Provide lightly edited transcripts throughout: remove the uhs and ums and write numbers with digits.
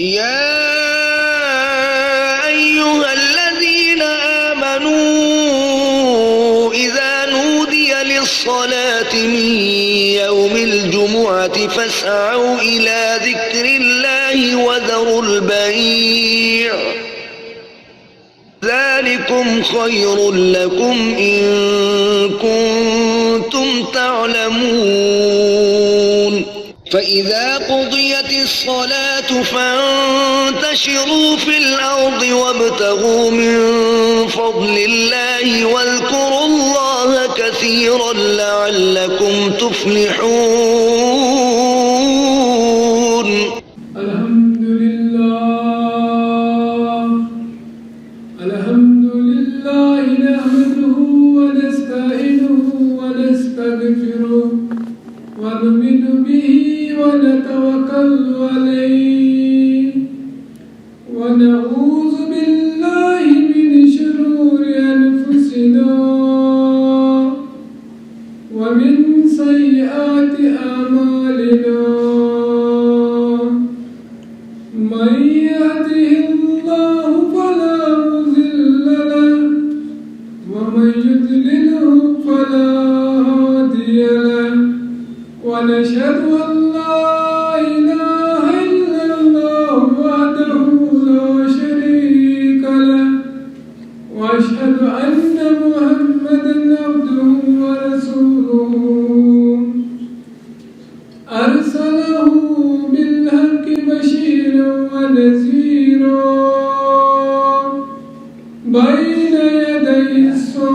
يا أيها الذين آمنوا إذا نودي للصلاة من يوم الجمعة فاسعوا إلى ذكر الله وذروا البيع ذلكم خير لكم إن كنتم تعلمون فإذا قضيت الصلاة فانتشروا في الأرض وابتغوا من فضل الله واذكروا الله كثيرا لعلكم تفلحون. الحمد لله نحمده ونستعينه ونستغفره ونؤمن به ونتوكل عليه ونعوذ بالله من شرور أنفسنا ومن سيئات أعمالنا من يهده الله فلا مضل له ومن يضلله فلا هادي له ونشهد أن لا إله إلا الله وحده لا شريك له وأشهد أن محمدا عبده ورسوله أرسله بالحق بشيرا ونذيرا بين يدي الساعة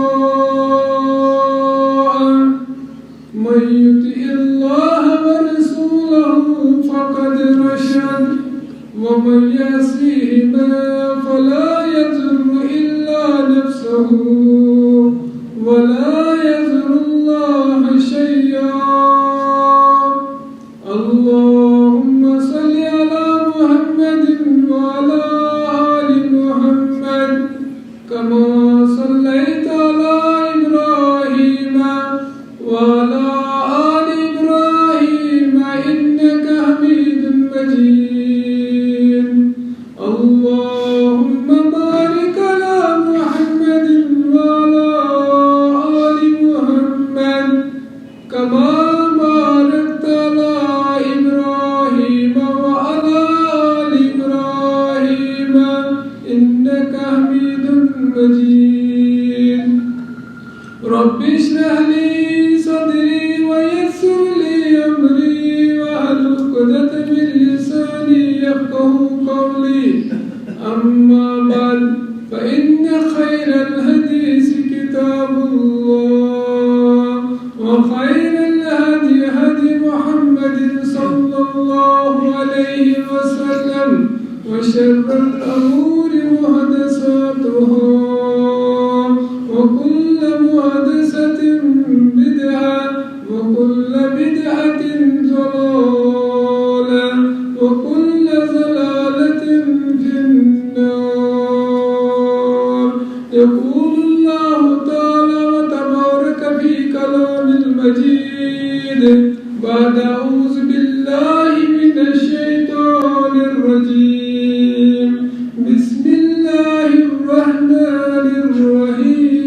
من يطع الله ورسوله فقد رشد ومن يعصهما فلا يضر إلا نفسه ولا يضر الله شيئا. اللهم صل على محمد وعلى آل محمد كما صليت على إبراهيم وعلى آل إبراهيم إنك حميد مجيد. اللهم بارك على محمد وعلى آل محمد كما باركت على إبراهيم وعلى آل إبراهيم إنك حميد مجيد. رب اشرح لي صدري ويسر لي أمري واحلل عقدة من لساني يفقهوا قولي. أما بعد فإن خير الحديث كتاب الله وخير الهدي هدي محمد صلى الله عليه وسلم وشر الأمور محدثاتها وكل محدثة بدعة وكل بدعة ضلالة وكل ضلالة في النار. يقول الله تعالى وتبارك في كلام المجيد بعد أعوذ بالله من الشيطان الرجيم بسم الله الرحمن الرحيم.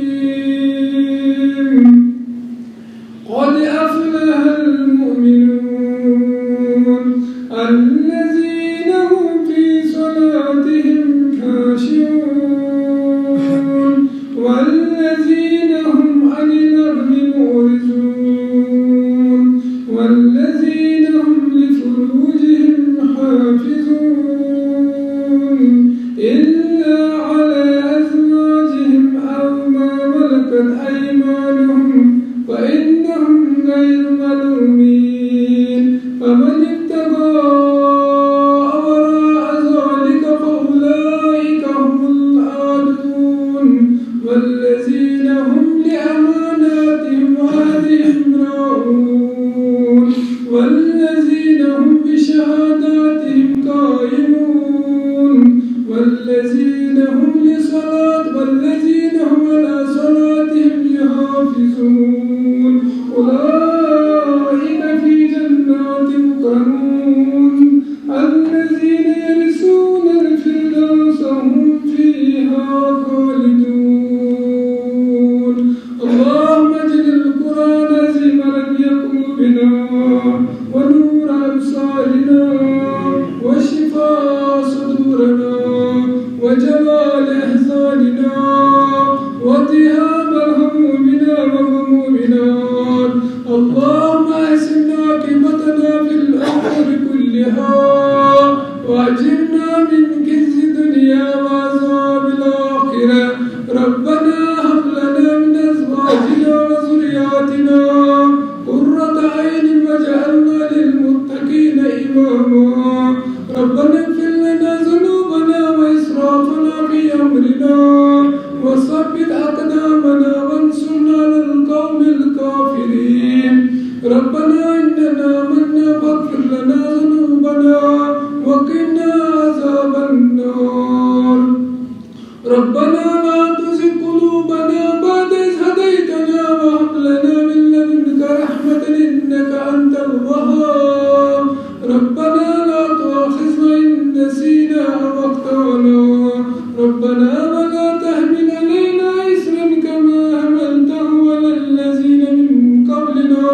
وجمال إحساننا وذهاب همومنا وغمومنا. اللهم أحسن عاقبتنا في الأمور كلها وأجرنا من خزي الدنيا وعذاب الآخرة. ربنا هب لنا من أزواجنا وذرياتنا قرة أعين واجعلنا للمتقين إماما. ربنا اغفر لنا ذنوبنا وإسرافنا في أمرنا وثبت أقدامنا وانصرنا على القوم الكافرين. ربنا إننا آمنا فاغفر لنا ذنوبنا وقنا عذاب النار. ربنا لا تزغ قلوبنا بعد إذ هديتنا وهب لنا من لدنك رحمة إنك أنت الوهاب. ربنا لا تؤاخذنا إن نسينا أو أخطأنا. ربنا ولا تحمل علينا إصرا كما حملته على الذين من قبلنا.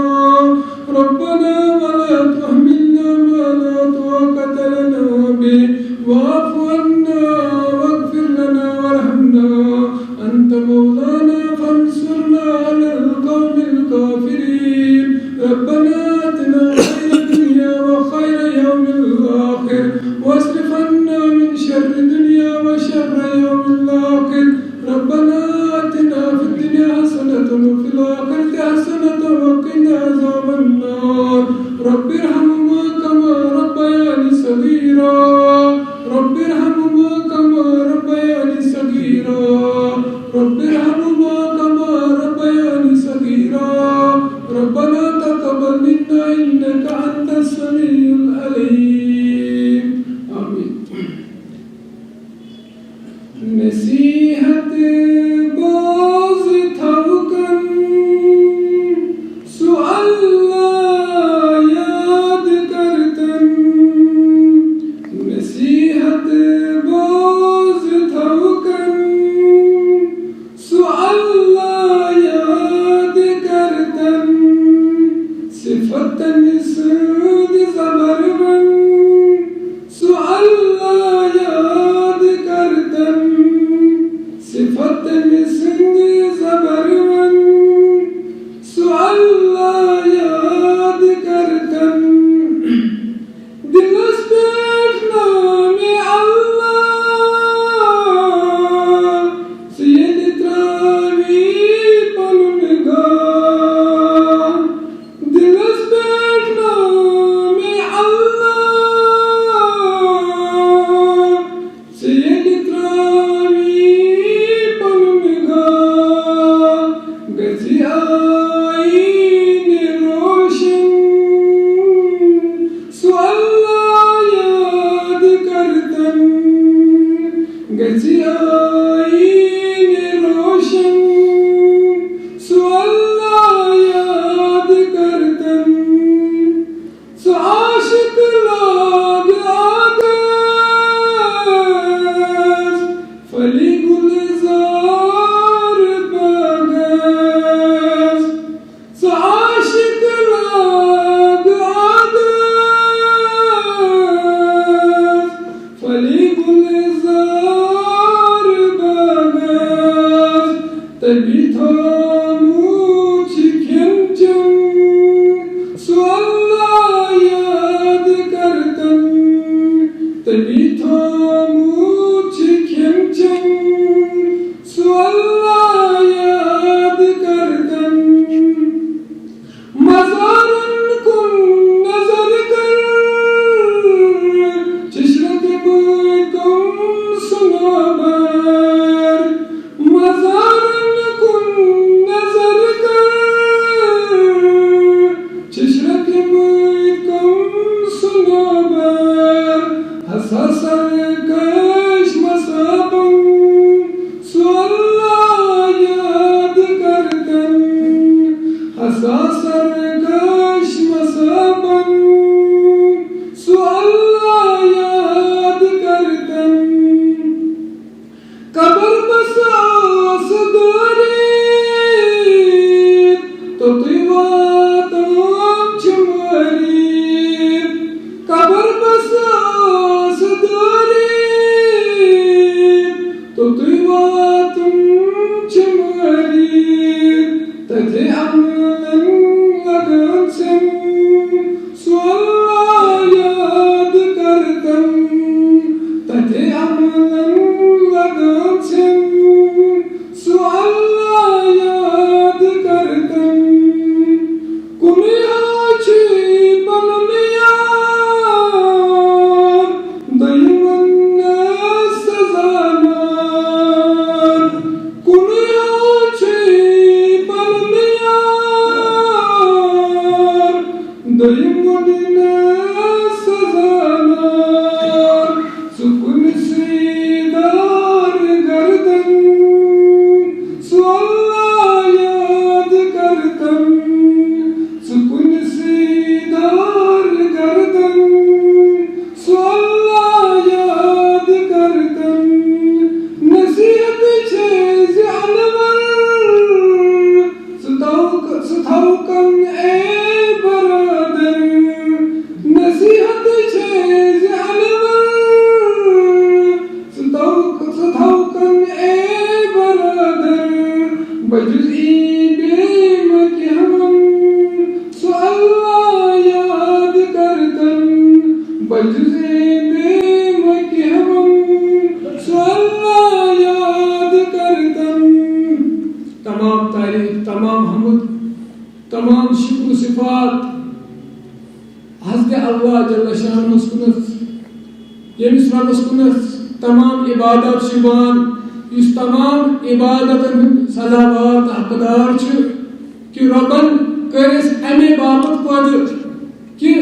ربنا ولا تحملنا ما لا طاقة لنا به واعف عنا واغفر لنا وارحمنا. أنت مولانا فانصرنا على القوم الكافرين. ربنا آتنا خير الدنيا وخير يوم الآخر واصرف عنا من شر الدنيا وشر يوم الآخر. ربنا آتنا في الدنيا حسنة وفي الآخرة حسنة وقنا عذاب النار. رب ارحمهما كما ربياني صغيرا. رب ارحمهما كما ربياني صغيرا. رب ارحمهما كما ربياني صغيرا. ربنا تقبل منا إنك أنت السميع العليم. آمين. نصیحت باز تھوکن سو اللہ یاد کرتن. نصیحت باز تھوکن سو اللہ یاد کرتن. صفتن سود زبرون سو اللہ یاد کرتن. صفتن سند زبرون سو اللہ یاد کرتن. دلس پیٹ نام اللہ سید تراوی پنگاہ. دلس پیٹ نام اللہ سید تراوی پنگاہ. گزی آئین روشن سو اللہ یاد کرتن. گزی آئین روشن سو اللہ یاد کرتن. سو عاشق لاگ آگاز فلی گلزار باغاز. سو عاشق لاگ آگاز فلی گلزار باغاز. تبی تھاموچ کھنچن سو اللہ یاد کرتن. تبی تھاموچ کھنچن سو اللہ یاد کرتن. مزارن کن نظر کر چشرت بکم سنابر. مزارن کن نظر کر چشرت بکم سنابر. حساسر کش مسابن سو اللہ یاد کرتن. حساسر کش مسابن سو اللہ یاد کرتن. قبر بساس دارید تو طیواتم چمارید. قبر بساس دارید جل شانہ کنت یمس ربس کنت تمام عبادت شبان اس تمام عبادت سزاوار حقدار کہ ربن کرس امی باپت پد کہ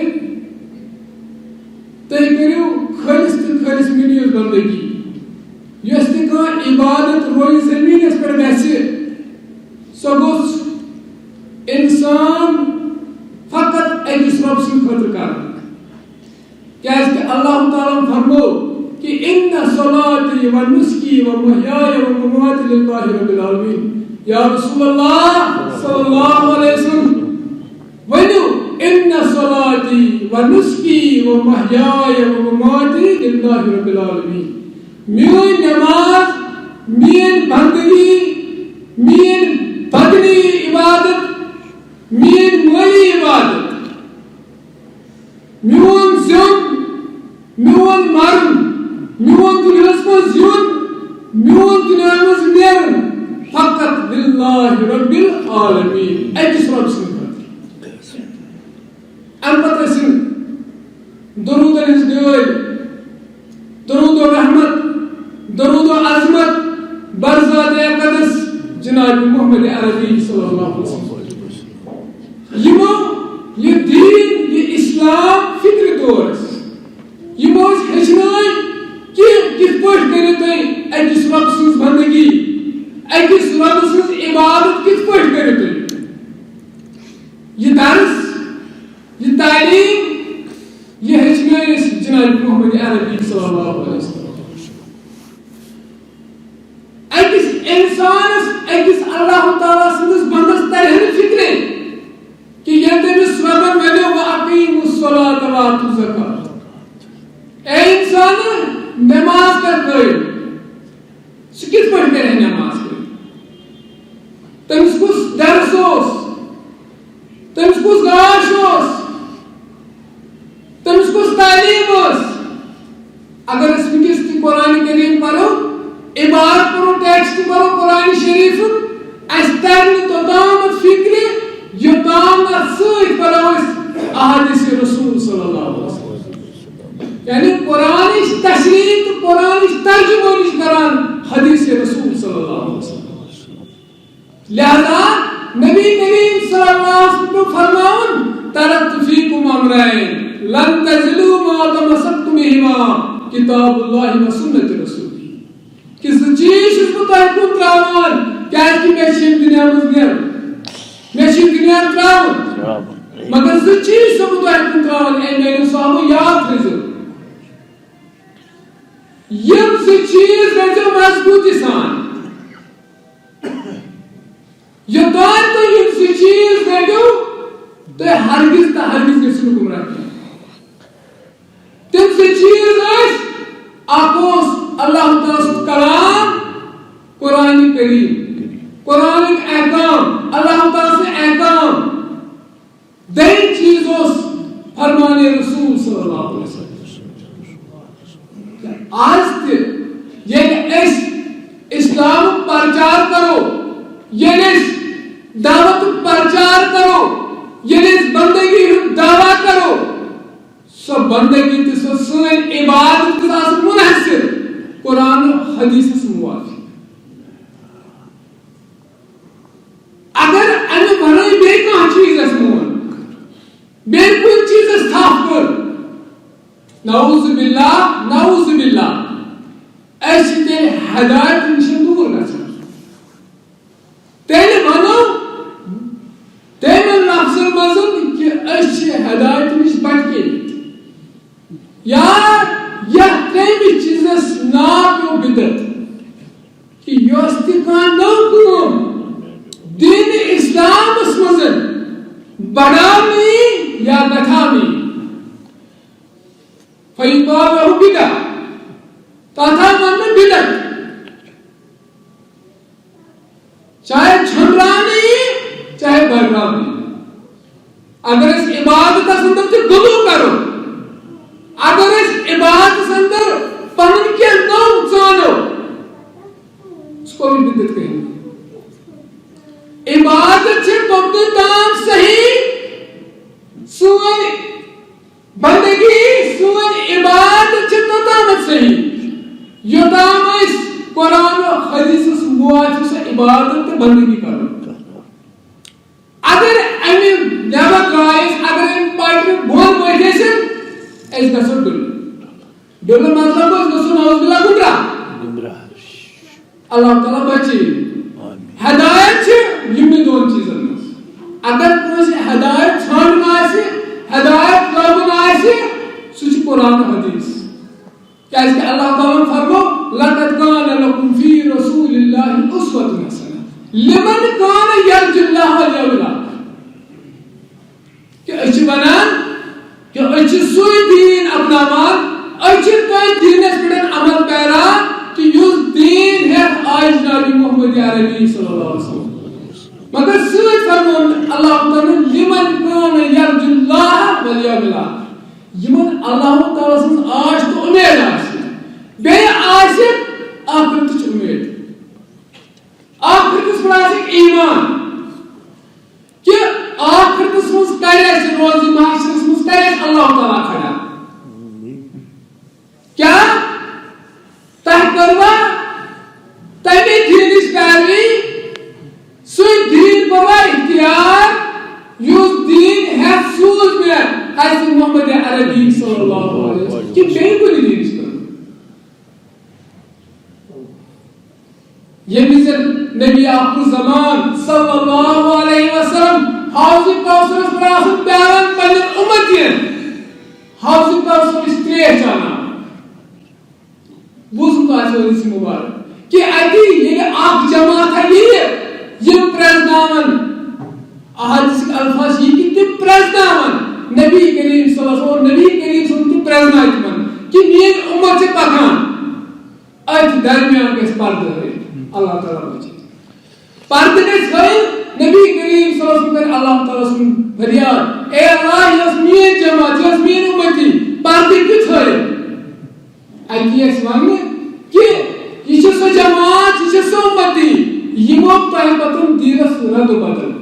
تھی کرو خلص تو خلص میری بندگی یس تہ کانٛہہ عبادت روزِ زمینس پہ گژھِ سۄ گوٚژھ انسان فقط أکِس رب سٕنٛدِ خٲطرٕ کرُن کیازکہِ اللہ تعالیٰ فرمو کہ ان صلاتی و نسکی و محیای و مماتی للہ رب العالمین یا رسول اللہ صلی اللہ علیہ وسلم ونو ان صلاتی و نسکی و محیای و مماتی للہ رب العالمین میون نماز مین بندگی مین بدنی عبادت مین مالی عبادت میون زیون میون مرن میون دنیاس مز یون میون دنیا مز نیرن فقط للہ رب العالمین أکِس رب سٕنٛدِ خٲطرٕ امہِ پتہٕ ٲسِن درودن ہٕنٛز ڈٲلۍ درود و رحمت درود و عظمت برزاد اقدس جناب محمد عربی صلی اللہ علیہ وسلم یمو یہ دین یہ اسلام فکر طور یمو ہچنائے کہ کت پہ کرو تھی أکِس رب سٕنٛز بندگی أکِس رب سٕنٛز عبادت کت پہ کرو تھی یہ درس یہ تعلیم یہ ہچنائے جناب محمد عربی صلی اللہ علیہ وسلم أکِس انسانس أکِس اللہ تعالیٰ سٕنٛدِس بندس ترہن فکر کہ یہ تمس ربن ونو واقیموا الصلاۃ وآتوا الزکاۃ اے انسان نماز کر قائم سہ کت پہ کرے نماز قائم تمس کس درس تمس کس گاش تمس کس تعلیم اگر اس ونکس تہ قرآن کریم پڑھو عبارت پڑھو ٹیکسٹ پڑھو قرآن شریف اس تر توتامت فکر یوتام ست پڑھو احادیث رسول صلی اللہ علیہ وسلم یعنی قرآن تشریح تو قرآن ترجمہ کران حدیث رسول صلی اللہ علیہ وسلم لہذا نبی کریم صلی اللہ علیہ وسلم فرماون ترکت فیکم امرین لن تزلوا ما تمسکتم بهما کتاب اللہ و سنت رسول کہ زٕ چیٖز چھُس بہٕ تۄہہِ کُن ترٛاوان کیازکہِ مےٚ چھِ یِم دُنیا منٛز نیرُن مےٚ چھِ یہِ دُنیا ترٛاوُن مگر زٕ چیٖز چھُس بہٕ تۄہہِ کُن ترٛاوان اے میٲنِو صحابو یاد تھٲیزیو یِم زٕ چیٖز رٔٹزیو مضبوٗطی سان یوٚتانۍ تُہۍ یِم زٕ چیٖز رٔٹِو تُہۍ ہرگز تہٕ ہرگز گٔژھِو نہٕ گمراہ کینٛہہ تِم زٕ چیٖز ٲسۍ اکھ اوس اللہ تعالیٰ سُنٛد کلام قرآن کریم قرآن احکام اللہ تعالیٰ سٕنٛدۍ احکام دوٚیِم چیٖز اوس فرمان رسول صلی اللہ علیہ وسلم آج تہِ ییٚلہِ أسۍ اسلامُک پرچار کرو ییٚلہِ أسۍ دعوتُک پرچار کرو ییٚلہِ أسۍ بندگی ہُنٛد دعوا کرو سۄ بندگی تہٕ سۄ سٲنۍ عبادت گٔژھ آسٕنۍ منحصر قرآن و حدیثس موافق اگر امہ ورٲے بیٚیہِ کانٛہہ چیٖز اسہِ مون بیٚیہِ کُنہِ چیٖزس تھپھ کٔر نعوذ باللہ أسۍ چھِ تیٚلہِ ہدایت نِش دوٗر گژھان تیٚلہِ ونو تمہِ لفظن منٛز کہ أسۍ چھِ ہدایت نِش بٹکیمٕتۍ یا یتھ ترٛیٚیمہِ چیٖزس ناو پیٚو بدعت کہ یۄس تہِ کانٛہہ نٔو کٲم دین اسلامس منٛز بڑھاونہٕ یی یا گژھاونہٕ یی فیقال له بدعة تتھ آو وننہٕ بدعت چاہے چھٔنٛبراونہٕ یی چاہے بڑھراونہٕ یی اگر أسۍ عبادتس اندر تہِ غلو کرو اگر أسۍ عبادتس اندر پنُن کینٛہہ نوٚو ژانو اس کو بھی بدعت کہیں گے عبادت سے توتام صحیح سوئے بندگی یوتام اس قرآن و حدیث موافق سے عبادت تے بندگی کرو اگر امی نعمت رائس اگر امی پاٹر بھول بیٹھے سے اس گسو ڈل مطلب اس گسو نوز بلا گمراہ اللہ تعالیٰ بچی ہدایت چھ یمی دون چیزن اگر کوئی ہدایت چھان آسی ہدایت لابن آسی سوچ قرآن و حدیث کیسے کہ اللہ تعالیٰ فرمو لَقَدْ كَانَ لَكُمْ فِي رَسُولِ اللَّهِ أُسْوَةٌ حَسَنَةٌ لِمَنْ كَانَ يَرْجُو اللَّهَ وَالْيَوْمَ الْآخِرَ کہ اچھ بنان کہ اچھ سوئی دین اپناوان اچھ کوئی دین اس پڑھن عمل پیرا کہ یوز دین ہے آج نبی محمد عربی صلی اللہ علیہ وسلم مگر سوئی فرمون اللہ تعالیٰ لِمَنْ كَانَ يَرْجُو اللَّهَ وَالْيَوْمَ الْآخِرَ یمن اللہ تعالیٰ سن آج تو امید آسی بے آسی آخرت چھ امید آخرت اس پر آسی ایمان کہ آخرت اس مز کرے سے روزی محشر اس مز کرے سے اللہ تعالیٰ کھڑا کیا تحقروا تیمی دین اس پیروی سوئی دین بوا اختیار یوز دین ہے سوز میں حضرت محمد عربی صلی اللہ علیہ وسلم کہ بے کوئی دین اس پر یہ مثل نبی آخر زمان صلی اللہ علیہ وسلم حوض کوثر اس پر آسن بیان پنجن امتین حوض کوثر اس تریہ چانا وہ سنتا ہے حدیث مبارک کہ ایتی یہ آخ جماعت ہے یہ پریزنامن احادیث الفاظ یہ کہ تی پریزنامن نبی کریم صلی اللہ علیہ وسلم نبی کریم صلی اللہ علیہ وسلم تی پریزنامن کہ مین امت سے پکان ایت درمیان کے اس پردہ ہے اللہ تعالیٰ بچے پردہ کے سوئی نبی کریم صلی اللہ علیہ وسلم پر اللہ تعالیٰ سن بھریاد اے اللہ یہ مین جماعت یہ مین امتی پردہ کچھ ہوئے ایتی ایس مانگے کہ یہ سو جماعت یہ سو امتی یہ موقع ہے پتن دیرس رد و بدل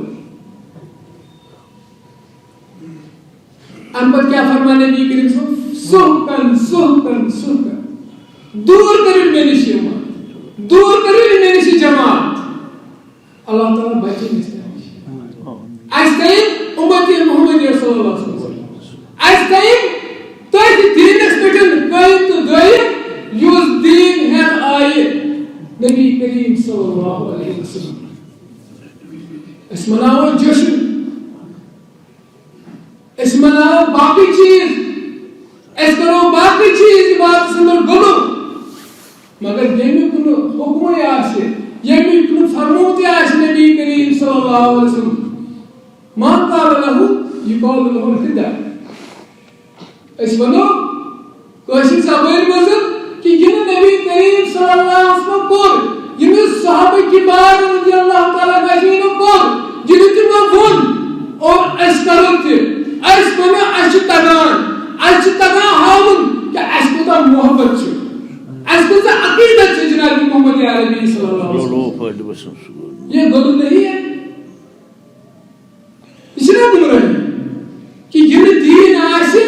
انبت کیا فرمانے نبی کریم صلی اللہ علیہ وسلم سحکن سحکن سحکن دور کریں میں نشی امت دور کریں میں نشی جماعت اللہ تعالیٰ بچے نشتے ہیں ایس کہیں امتی محمد صلی اللہ علیہ وسلم ایس کہیں تو ایسی دین اس پیٹن قائم تو دائم یوز دین ہے آئے نبی کریم صلی اللہ علیہ وسلم اس مناو جشن اس مناو باقی چیز اس کرو باقی چیز بات سندر گلو مگر یمی کنو حکم آسے یمی کنو فرموت آسے نبی کریم صلی اللہ علیہ وسلم مان قال لہو یقال لہو الہدایہ اس ونو کوشن زبان مزل کہ یہ نبی کریم صلی اللہ علیہ وسلم کور یہ صحابہ کبار رضی اللہ تعالیٰ مجمعین کور جنہیں تم ون اور اس کرو تھے اس بنا اس تگان ہاون کہ اس کو تا محبت چھو اس کو تا عقیدت چھو جناب محمد عربی صلی اللہ علیہ وسلم یہ غلط نہیں ہے اس نے بول رہے ہیں کہ یہ دین آسے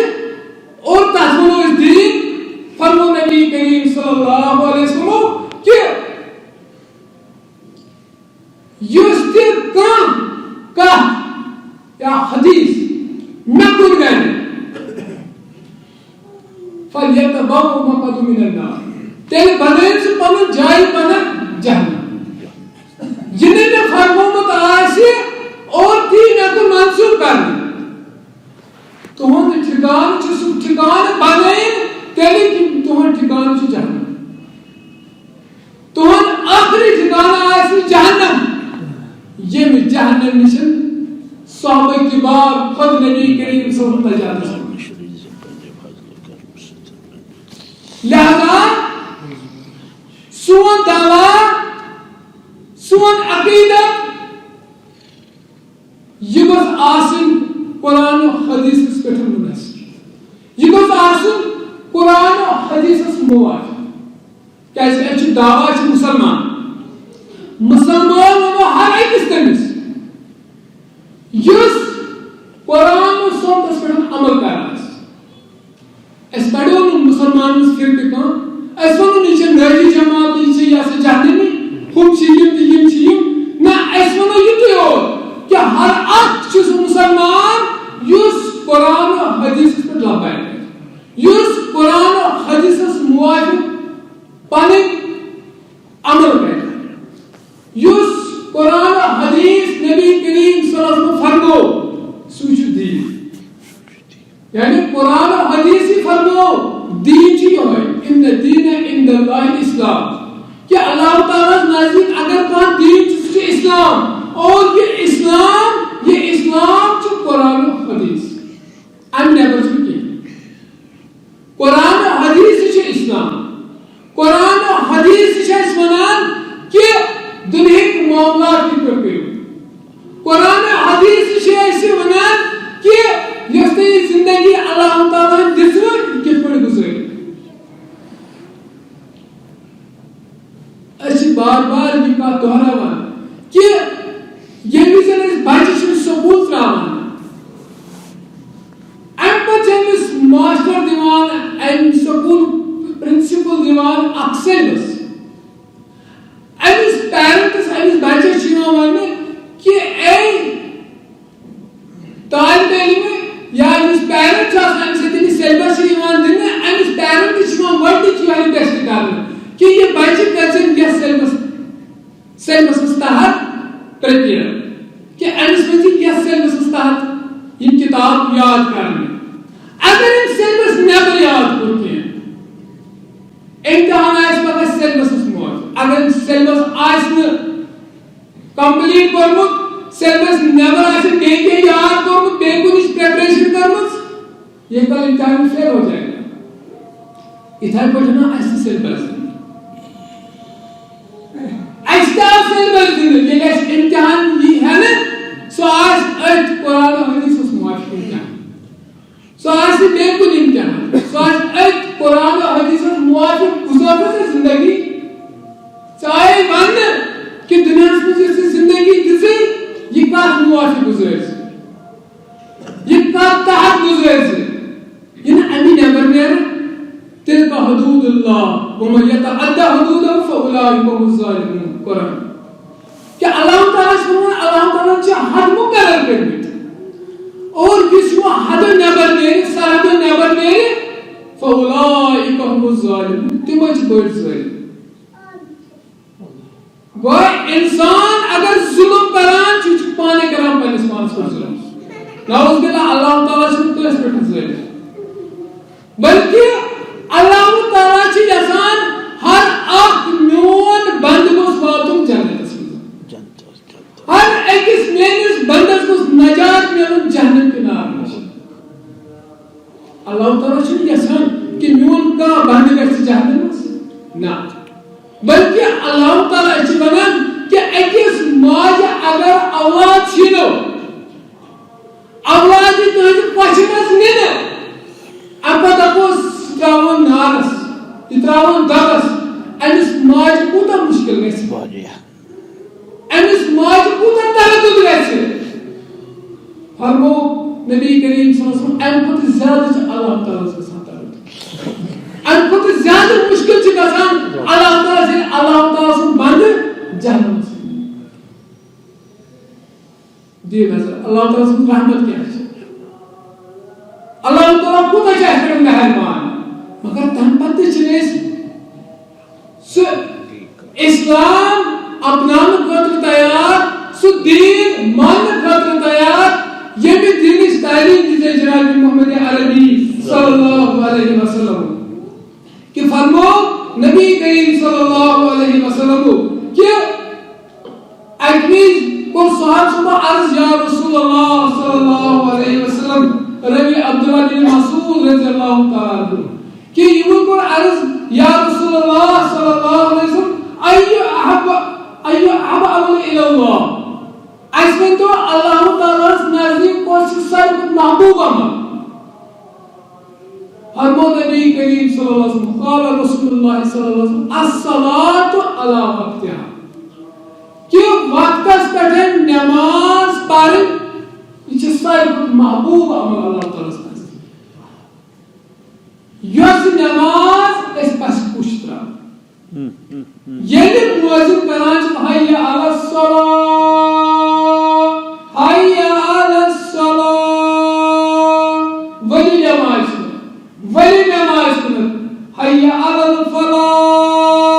اور تحفظ اس دین فرمو نبی کریم صلی اللہ علیہ وسلم کہ یستر کام کا یا حدیث نکن گئے فَلْيَتَبَوْءَ مَقَدُ مِنَ النَّارِ تیل بنائیں سے پنو جائی بنا جہنم جنہیں میں فرمومت آئے اور تین اکو منصور کرنے تو ہم ٹھکان چسو ٹھکان بنائیں تیلی کی تو ہم ٹھکان چو جہنم تو ہم آخری ٹھکان آئے جہنم یہ میں جہنم نشن صحابہ کی بار خود نبی کریم صلی اللہ علیہ وسلم لہذا سون دعویٰ سون عقیدت یہ بس آسن قرآن و حدیث اس پہ منحصر یہ بس آسن قرآن و حدیث اس موافق کیسے اچھی دعویٰ اچھی مسلمان وہ ہر ایک اس تمیز یس قرآن و سنت اس پہ عمل کرنا اس پڑھو مسلمان اس فرقے کام اس ونو نیچے نئے پنٕنۍ عمل کرِ یُس قرآن حدیث نبی کریم صلی اللہ علیہ وسلم فرمو سُہ چھُ دیٖن یعنی قرآن حدیث ہی فرمو دیٖن چھُ یِہوے اِن الدیٖنَ عِنٛدَ اللہِ الاسلام کہ اللہ تعالیٰ نزدیک اگر کانٛہہ دیٖن چھُ سُہ چھُ اسلام اور یہ اسلام چھُ قرآن حدیث اَمہِ نٮ۪بر چھُنہٕ کِہیٖنۍ قرآن حدیث چھُ اسلام قرآن حدیث چھِ اَسہِ وَنان کہ دُنہٕکۍ معاملات کِتھ پٲٹھۍ کٔرِو قرآن حدیث چھِ اَسہِ وَنان کہ یۄس تۄہہِ یہِ زندگی اللہ تعالیٰ ہن دِژوٕ یہِ کِتھ پٲٹھۍ گُزٲرِو أسۍ چھِ بار بار یہِ کتھ دۄہراوان کہ ییٚمہِ وِزِ أسۍ بچہِ چھِ سکوٗل تراوان اَمہِ پتہٕ چھِ أمِس ماسٹر دِوان اَمہِ سکوٗل پرنسپل دِوان اکھ سیلبس أمِس پیرنٹس أمِس بچس چھِ یِوان وننہٕ کہ اے طالبِ علمہِ یا أمِس پیرنٹ چھُ آسان اَمہِ سۭتۍ أمِس سیلبس چھِ یِوان دِنہٕ أمِس پیرنٹس چھِ یِوان گۄڈنِچ یِہوٚے ٹیسٹ کرنہٕ کہ یہِ بچہِ کٔرۍزِ یتھ سیلبسس تحت پریپیر کہ أمِس پزِ یتھ سیلبسس تحت یِم کِتاب یاد کرنہِ اگر أمۍ سیلبس نٮ۪بر یاد کوٚر کینٛہہ امتحان آسہِ پتہٕ سیلبسس موت اگر سیلبس آسہِ نہٕ کمپلیٹ کوٚرمُت سیلبس نٮ۪بر آسہِ بیٚیہِ کینٛہہ یاد کوٚرمُت بیٚیہِ کُنِچ پریپریشن کٔرمٕژ یہ کل امتحان میں فیل ہو جائے گا اتھائی پٲٹھۍ نا اَسہِ تہِ سیلبس اَسہِ تہِ آو سیلبس دِنہٕ ییٚلہِ اَسہِ امتحان یی ہٮ۪نہٕ سُہ آسہِ أتھۍ قرآن حدیٖثس موافق امتحان سُہ آسہِ نہٕ بیٚیہِ کُنہِ امتحان سُہ آسہِ أتھۍ قرآن حدیٖثس موافق گُزٲرمٕژ ژےٚ زندگی ژےٚ آیے وننہٕ کہ دُنیاہس منٛز یۄس ژےٚ زندگی دِژٕے یہِ کتھ موافق گُزٲرۍ ژٕ یہِ کتھ تحت گُزٲرۍ ژٕ یہِ نہٕ اَمہِ نٮ۪بر نیرٕ تِلکَ حدوٗد اللہ وَمَن یَتَعَدَّ حدوٗدَهُ فَأُولَٰئِکَ هُمُ الظَّالِمُونَ قرآن کہ اللہ تعالیٰ چھُ وَنان اللہ تعالیٰ چھِ حد مُقرر کٔرمٕتۍ اور یُس وۄنۍ حدٕ نٮ۪بر نیرِ سرحدٕ نٮ۪بر نیرِ فَأُولَٰئِکَ هُمُ الظَّالِمُونَ تِمے چھِ بٔڑۍ ظٲلِم گوٚو اِنسان اگر ظُلم کران چھُ یہِ چھُ پانے کران پننِس پانس پٮ۪ٹھ ظُلم نعوذ باللہ اللہ تعالیٰ چھُنہٕ کٲنٛسہِ پٮ۪ٹھ ظٲلِم بلکہ اللہ تعالیٰ چھِ یژھان ہر اکھ میون بنٛدٕ گوٚژھ واتُن جنتس منٛز ہر أکِس میٲنِس بنٛدس گوٚژھ نجات میلُن جہنم کہِ نار نِش اللہ تعالیٰ چھُنہٕ یژھان کہ میون کانٛہہ بنٛدٕ گژھِ جہنمس نہ بلکہ اللہ تعالیٰ چھُ ونان کہ أکِس ماجہِ اگر اولاد چھِنو اولاد یی تُہنٛزِ پۄچھِ منٛز نِنہٕ اَمہِ پتہٕ دپوس تراوُن نارس یہِ تراوُن دبس أمِس ماجہِ کوٗتاہ مُشکِل گژھِ أمِس ماجہِ کوٗتاہ تردُد گژھِ فرمو نبی کریم صلی اللہ علیہ وسلم اَمہِ کھۄتہٕ زیادٕ چھُ اللہ تعالیٰ ہس گژھان تردُد اَمہِ کھۄتہٕ زیادٕ مُشکِل چھُ گژھان اللہ تعالیٰ سٕنٛدِ اللہ تعالیٰ سُنٛد بنٛدٕ جہنمس دِیِو نظر اللہ تعالیٰ سٕنٛز رحمت کیٛاہ چھِ اللہ تعالیٰ کوٗتاہ چھُ اَسہِ پٮ۪ٹھ مہربان مگر تَمہِ پتہٕ تہِ چھِنہٕ أسۍ سُہ اسلام اپناونہٕ خٲطرٕ تیار سُہ دیٖن ماننہٕ خٲطرٕ تیار ییٚمہِ دیٖنٕچ تعلیٖم دِژے جناب محمد عربی صلی اللہ علیہ وسلم کہ فرمو نبی کریم صلی اللہ علیہ وسلم کہ اَکہِ وِزِ کوٚر صحابہ صُبح عرض یا رسول اللہ صلی اللہ علیہ وسلم ربی عبداللہ بن مسعود رضی اللہ تعالیٰ عنہ کہ یِمو کوٚر عرض یا رسول اللہ صلی اللہ علیہ وسلم ایُّ احب عمل الی اللہ اَسہِ ؤنۍتو اللہ تعالیٰ ہس نزدیٖک کۄس چھُ ساروی کھۄتہٕ محبوٗب عمل فرمو نبی کریم صلی اللہ علیہ وسلم قال رسول اللہ صلی اللہ علیہ وسلم الصلاۃ علی وقتہا کہ وقتس پٮ۪ٹھ نماز پرٕنۍ یہِ چھِ ساروی کھۄتہٕ محبوٗب عمل اللہ تعالیٰ ہس نزدیٖک یۄس نماز أسۍ پَژھِ پُش تراوو ییٚلہِ مؤذِن کران چھُ حی علی الصلاۃ حی علی الصلاۃ ؤلی نماز کُنتھ حی علی الفلاح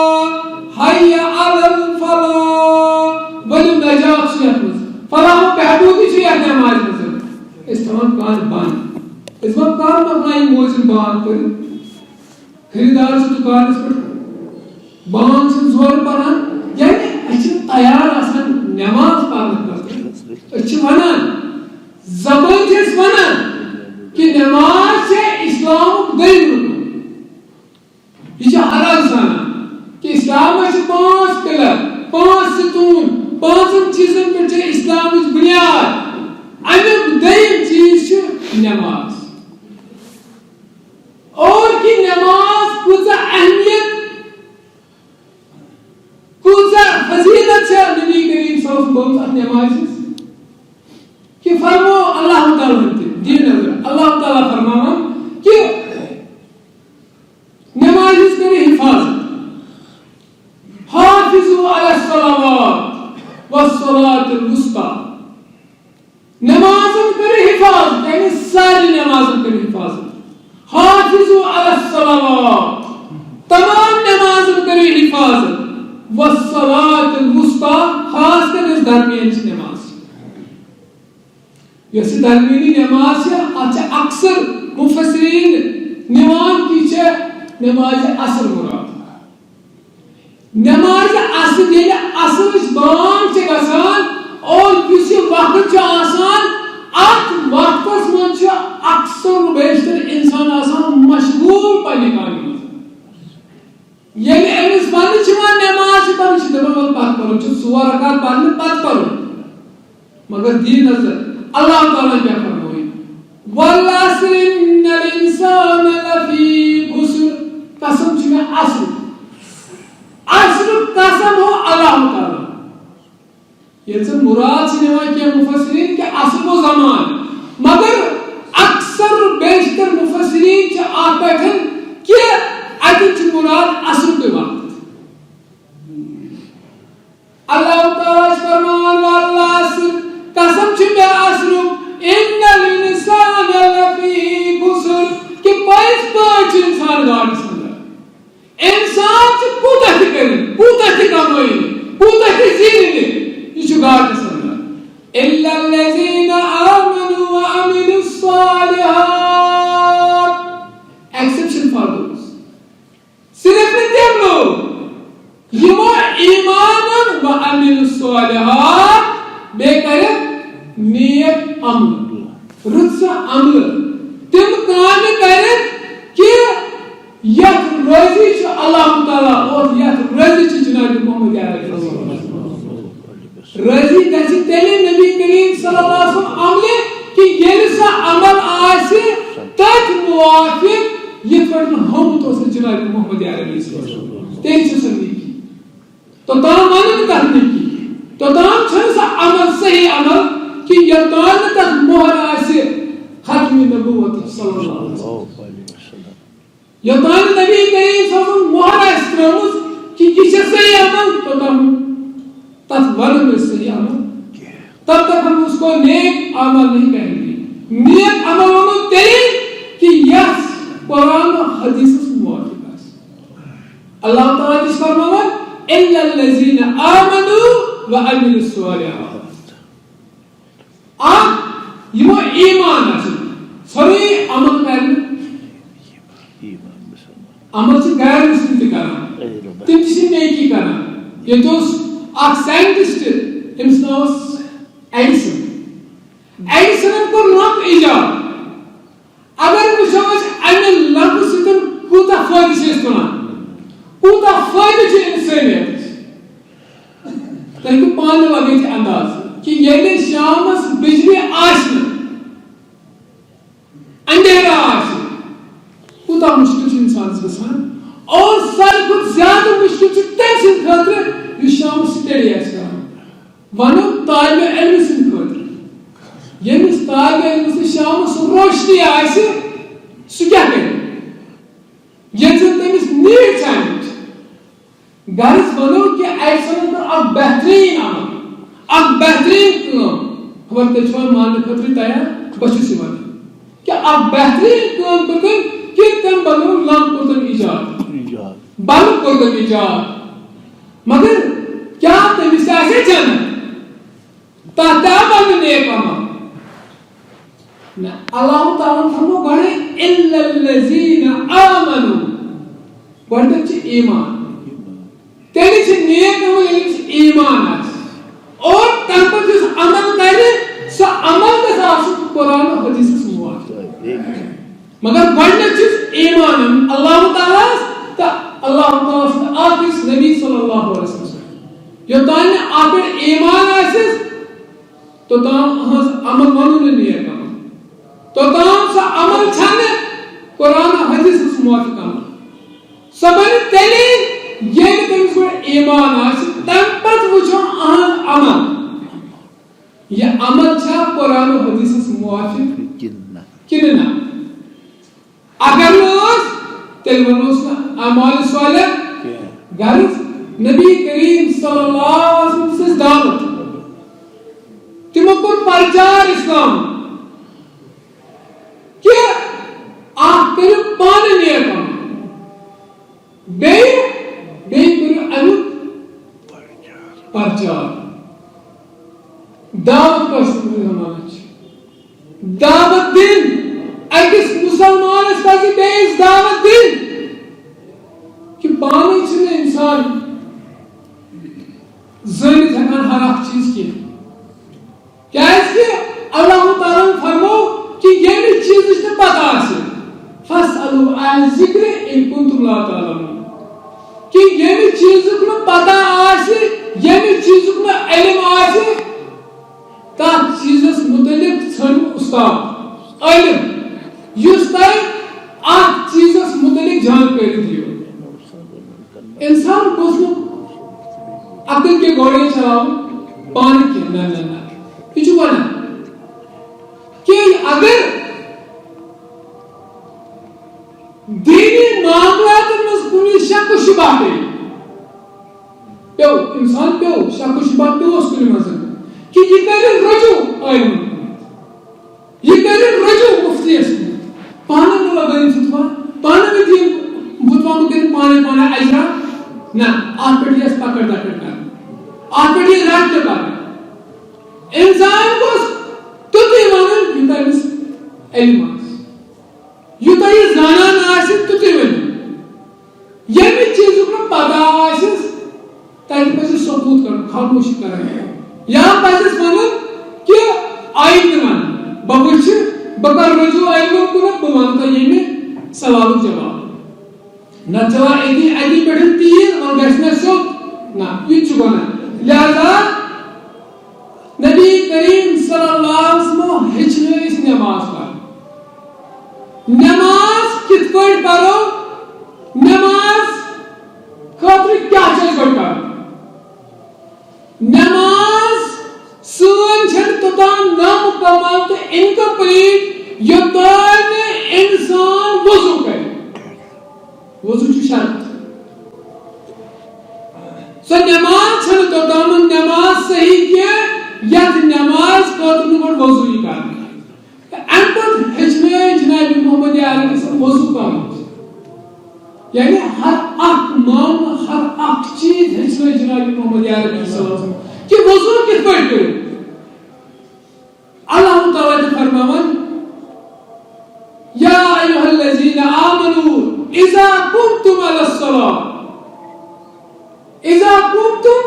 کام کر خریدار سے دکانس پہ بان سے زور پران یعنی اچھے تیار آسان نماز پڑھنے خاطر اچھے ونان زبان جس ونان کہ نماز سے اسلام دین رکن یہ ہر انسان کہ اسلام میں 5 پلر 5 ستون 5 چیزن پر چھے اسلام اس بنیاد امیک دین چیز چھے نماز اور کی نماز کچھ اہمیت کچھ فضیلت چھے نبی کریم صلی اللہ علیہ وسلم نماز کہ فرمو اللہ تعالیٰ دین اللہ تعالیٰ فرمانا کہ نماز اس کرے حفاظت حافظوا علی الصلوات والصلاة الوسطى نماز کرے حفاظت یعنی ساری نماز کرے حفاظت حافظوا علی الصلوات تمام نماز کرے حفاظت والصلاة الوسطى خاص کر اس درمیان کی نماز یہ درمیانی نماز ہے اکثر مفسرین نماز کی چھے نماز عصر مراد نماز عصر یعنی عصر اس بان سے گسان اور کسی وقت چھے آسان ات وقت اس من چھے اکثر بیشتر انسان آسان مشغول پہنے کانی یعنی ایمس بانی چھوان نماز پڑھنے چھے دبا پاک پڑھو چھے سوا رکات پڑھنے پاک پڑھو مگر دین نظر اللہ تعالیٰ کیا فرمائے والعصر ان الانسان لفی خسر قسم چھے میں عصر قسم ہو اللہ تعالیٰ یہ سے مراد سے نوائے کیا مفسرین کہ عصر و زمان مگر اکثر بیشتر مفسرین چھے آپ بیٹھن کہ اگر چھے مراد عصر کے وقت اللہ تعالیٰ فرمان والعصر قسم چھے میں عصر ان الانسان لفی خسر کہ پائس پائچ انسان گاڑی سندر انسان چھے پوتا کی کریں پوتا کی کاموئی پوتا کی زینی یہ چھو گاڑی سندر اِلَّا الَّذِينَ آمَنُوا وَعَمِلُوا الصَّالِحَاتِ ایکسپشن فار دوز صرف تم لوگ یمو ایمان وعملوا الصالحات بے کریں نیک عمل رسا عمل تم کام کریں کہ یک روزی چھو اللہ تعالیٰ اور یک روزی چھو جناب محمد علیہ روزی کسی تیلے نبی کریم صلی اللہ علیہ وسلم عملے کہ یہ سا عمل آسے تک موافق یہ فرن ہم تو سے جناب محمد علیہ وسلم تیل سے سنگی کی تو تام مانن کرنے کی تو تام چھن سا عمل صحیح عمل کہ یتان تک مہر آسے ختم نبوت صلی اللہ علیہ وسلم یتان نبی کریم صلی اللہ علیہ وسلم مہر آسے ترمز کہ یہ صحیح عمل تو تم تک ورن میں صحیح عمل تب تک ہم اس کو نیک عمل نہیں کہیں گے نیک عمل ہونا تیری کہ یس قرآن و حدیث سے موافق ہے اللہ تعالیٰ جس فرمایا اِلَّا الَّذِينَ آمَنُوا وَعَمِلُوا الصَّالِحَاتِ آپ یہ ایمان ہے سوری عمل کرنے عمل سے غیر مسلم تھی کرنا تم کسی نیکی کرنا یہ دوست آپ سائنٹسٹ امس ناوس ایڈیسن کو لمپ ایجاد اگر وچھوس امہ لمپ سۭتۍ کوٗتاہ فٲیدٕ چھِ أسۍ تُلان کوٗتاہ فٲیدٕ چھِ انسٲنیتس تۄہہِ ہیٚکِو پانہٕ لگٲیِتھ انداز کہ ییٚلہِ شامس بجلی آسہِ نہٕ اندھیرا آسہِ کوٗتاہ مشکل چھُ انسانس گژھان اور ساروی کھۄتہٕ زیادٕ مشکل چھُ تٔمۍ سٕنٛدِ خٲطرٕ یُس شامس سٹڈی آسہِ کران ونو طالبِ علم سٕنٛدِ خٲطرٕ ییٚمِس طالبِ علمس شامس روشنی آسہِ سُہ کیٛاہ کرِ ییٚلہِ زن تٔمِس نیٖڈ چھِ آمٕژ غرض ونو کہ ایسن کٔر اکھ بہتریٖن عمل اکھ بہتریٖن کٲم خبر تُہۍ چھِوا ماننہٕ خٲطرٕ تیار بہٕ چھُس یہِ ونان کہ اکھ بہتریٖن کٲم کٔر تٔمۍ کہ تٔمۍ بنوو لمپ کوٚر تٔمۍ ایجاد بلب کوٚر تٔمۍ ایجاد مگر کیا تٔمِس آسہِ جنت تتھ تہِ آو بننہٕ نیک عمل اللہ تعالیٰ فرمو گڑے اِلَّا الَّذِينَ آمَنُوا گڑے چھ ایمان تیلی چھ نیک عمل یعنی چھ ایمان آس اور تن پر جس عمل کرے سا عمل کے ساتھ قرآن و حدیث سے موافق مگر گڑے چھ ایمان اللہ تعالیٰ تا اللہ تعالیٰ آفیس نبی صلی اللہ علیہ وسلم جو تانے آپ ایمان آسیس تو تام عمل مانو نیک عمل تو تام سا عمل چھانے قرآن و حدیث سے موافق عمل سبن تیلی یہ تمہیں کو ایمان آسی تم پر وچھو آن عمل یہ عمل چھا قرآن و حدیث سے موافق کننا اگر لوز تیل ونوس اعمال صالح غرض نبی کریم صلی اللہ علیہ وسلم سے دعوت تمہیں کو پرچار اسلام کہ آپ کرو پانے نیک عمل بے کرو انت پرچار دعوت کا زمانہ دعوت دن اکس مسلمان اس پاسی بیس دعوت دن کہ پانے چھنے انسان زنی دھکان ہر اک چیز کی کیا اس کے اللہ تعالیٰ فرمو کہ یہ بھی چیز اس نے پتا آسے فَاسْأَلُوا عَنْ ذِكْرِ إِن كُنْتُمْ لَا تَعْلَمُونَ کہ یہ بھی چیز کو پتا آسے یہ بھی چیز کو علم آسے تا چیز اس متعلق چھن استاد علم یس تائیں آت چیز اس متعلق جانکاری دیو انسان کو عقل کے گوڑے چلاؤ پانی کے نہ یہ جو بنا کہ اگر دینی معاملات میں کنی شک و شبہ ہے پیو انسان پیو شک و شبہ پیو اس کنی مذہب کہ یہ کرے رجوع آئین یہ کرے رجوع مفتی اس میں پانا میں لگا فتوہ پانا میں دین فتوہ مکن پانا اجرا نہ آپ پر یہ پکڑ کرنا آپ پر یہ رات کے بارے انسان کو تُتی ونن یوتا اس علم آس یوتا یہ زانان آسن تُتی ونن یہ بھی چیزوں کو پتا آسن تاکہ پیسے ثبوت کرن خاموشی کرن یا پیسے ونن کہ آئین ون ببوچ بکر رجوع علم کو بمانتا یہ میں سوال و جواب نہ چلا ایدی پیڑھن تیر اور گشنا سوت نہ یہ چکونا لہذا نبی کریم صلی اللہ علیہ وسلم ہچنے اس نماز پر نماز کت پڑھ کرو نماز خاطر کیا چیز پڑھ کرو نماز سون چھن توتان نامکمل تو انکمپلیٹ یوتان انسان وضو کرے وضو کی شرط سو نماز چھن توتان نماز صحیح کیا یا نماز خاطر نمبر وضو ہی کرنا انتر ہجنے جناب محمد علیہ وسلم وضو کرنا یعنی ہر اک مان ہر اک چیز ہجنے جناب محمد علیہ وسلم کہ وضو کس پر کرو اللہ تعالیٰ نے فرمایا یا ایھا الذین آمنوا اذا قمتم علی الصلاۃ اذا قمتم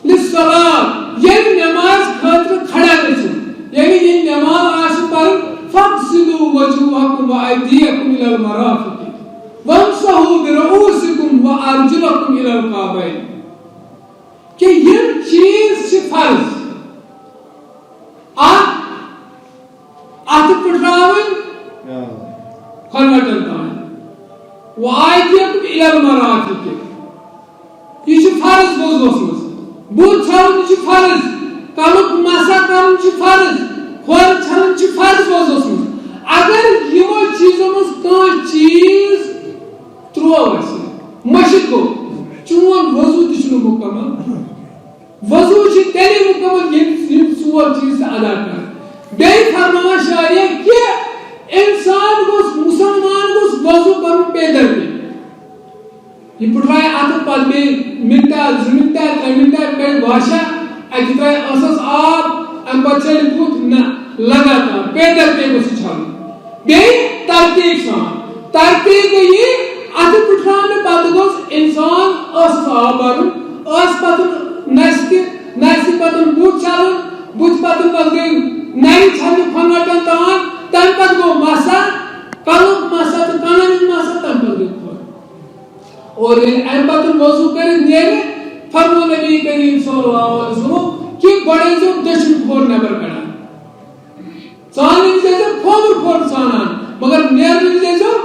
للصلاۃ یہ نماز خاطر کھڑا گژھو یعنی یہ نماز آس پر فاغسلوا وجوہکم وایدیکم الی المرافق وامسحوا برؤوسکم وارجلکم الی الکعبین کہ یہ چیز سے فرض آپ پٹھراون کھلوٹ دان وایدیکم الی المرافق یہ فرض بوزوس بوت چھلن چھ فرض کلک مسا کرن چھ فرض کھور چھلن چھ فرض وضوس مز اگر یمو چیزوں مز کان چیز ترو مشک گو چون وضو تہ مکمل وضو چھ تیلے مکمل یم ژور چیز ادا کر بیٚیہِ فرماوان شاعرِ کہ انسان گوٚژھ مسلمان گوٚژھ وضو کرن پیدل یہ پٹھرائے اتھ پتہ بیٚیہِ منٹا زٕ منٹا ترٛےٚ منٹا کڑِ واشا اتہِ ترٛایہِ ٲسس آب ام پتہٕ چھلہِ بُتھ نہ لگاتار بے ترتیب سے چھل بے ترتیب سان ترتیب یہ ات پٹھان پتہ گوس انسان اس آبر اس پتہ نس پتہ بوٹ چھلن بوٹ پتہ پتہ گئی نئی چھل پھنٹن تان تم پتہ گو مسا کلک مسا تو کانن مسا تم پتہ گئی اور ام پتہ وضو کر نیرے فرمو نبی کریم صلی اللہ علیہ وسلم کہ گوڑے جو دشن کھور نبر کڑا ژانن جیسے کھور ژانان مگر نیرن جیسے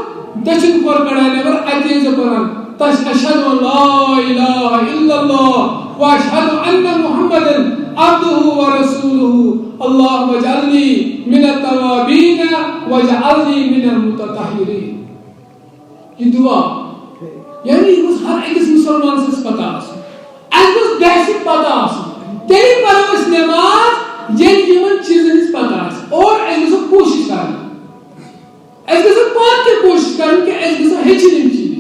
دشن کھور کڑا نبر اتے جو قرآن تش اشهد ان لا اله الا الله واشهد ان محمدا عبده ورسوله اللهم اجعلني من التوابين واجعلني من المتطهرين یہ دعا یعنی یہ ہر ایک مسلمان سے پتہ ہے اس بیسک پتہ ہے تیری پرورش نماز یمن چیزن پتہ ہے اور اس کوشش کریں اس پانچ کوشش کریں کہ اس ہیچن چیز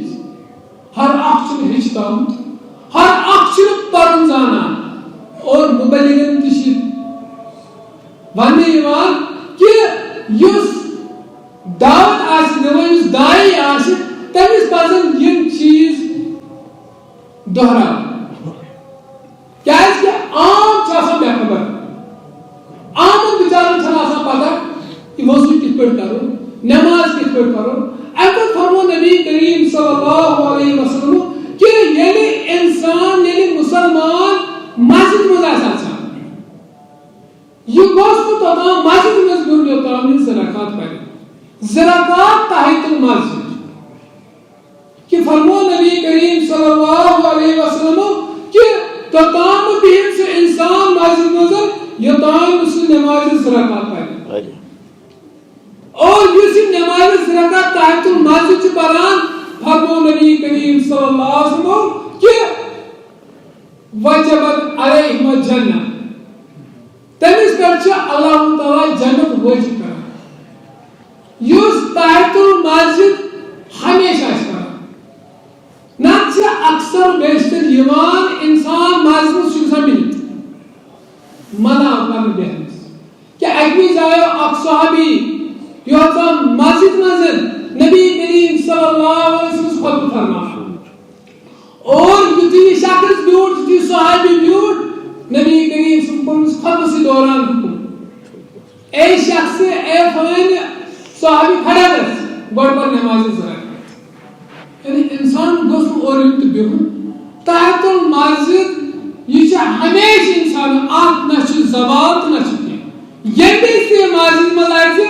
ہر اخ ہیچتام ہر اخ پرن زانان اور مبلغن تش ون کہ اس دعوت اس دائی آس تمس پزن یم چیز دہرا کیا عام بے خبر عام بچارن پتہ کہ وضو کت پہ کرو نماز کت پہ کرو ام فرمو نبی کریم صلی اللہ علیہ وسلم کہ یعنی انسان یعنی مسلمان مسجد مز یہ گوس توتام مسجد مز گر یوتام زکات پڑے زکات تحت المسجد کہ فرمو نبی کریم صلی اللہ علیہ وسلم کہ توتام بہن سے انسان مسجد مز یوتام اس نماز زکات پڑے اور یہ نماز زکات تحت المسجد پران فرمو نبی کریم صلی اللہ علیہ وسلم کہ وجبت علیہم الجنہ تمس پر اللہ تعالی جنت واجب کران یس تحت المسجد ہمیشہ کران نہ اکثر بیشتر یوان انسان مسجد سمجھ منع کرنے بہنس کہ اکی جائے اک صحابی یوتام مسجد منزل نبی کریم صلی اللہ علیہ وسلم خطب فرما اور یتی شخص بیوٹ یتی صحابی بیوٹ نبی کریم صلی اللہ علیہ وسلم خطب سے دوران حکم اے شخص اے فلان صحابی کھڑا دس بڑھ پر نماز ذرا یعنی انسان گوس اور یت بیہن تحت المسجد یہ ہمیشہ انسان آنکھ نہ زبان نہ یعنی سے مسجد مزائے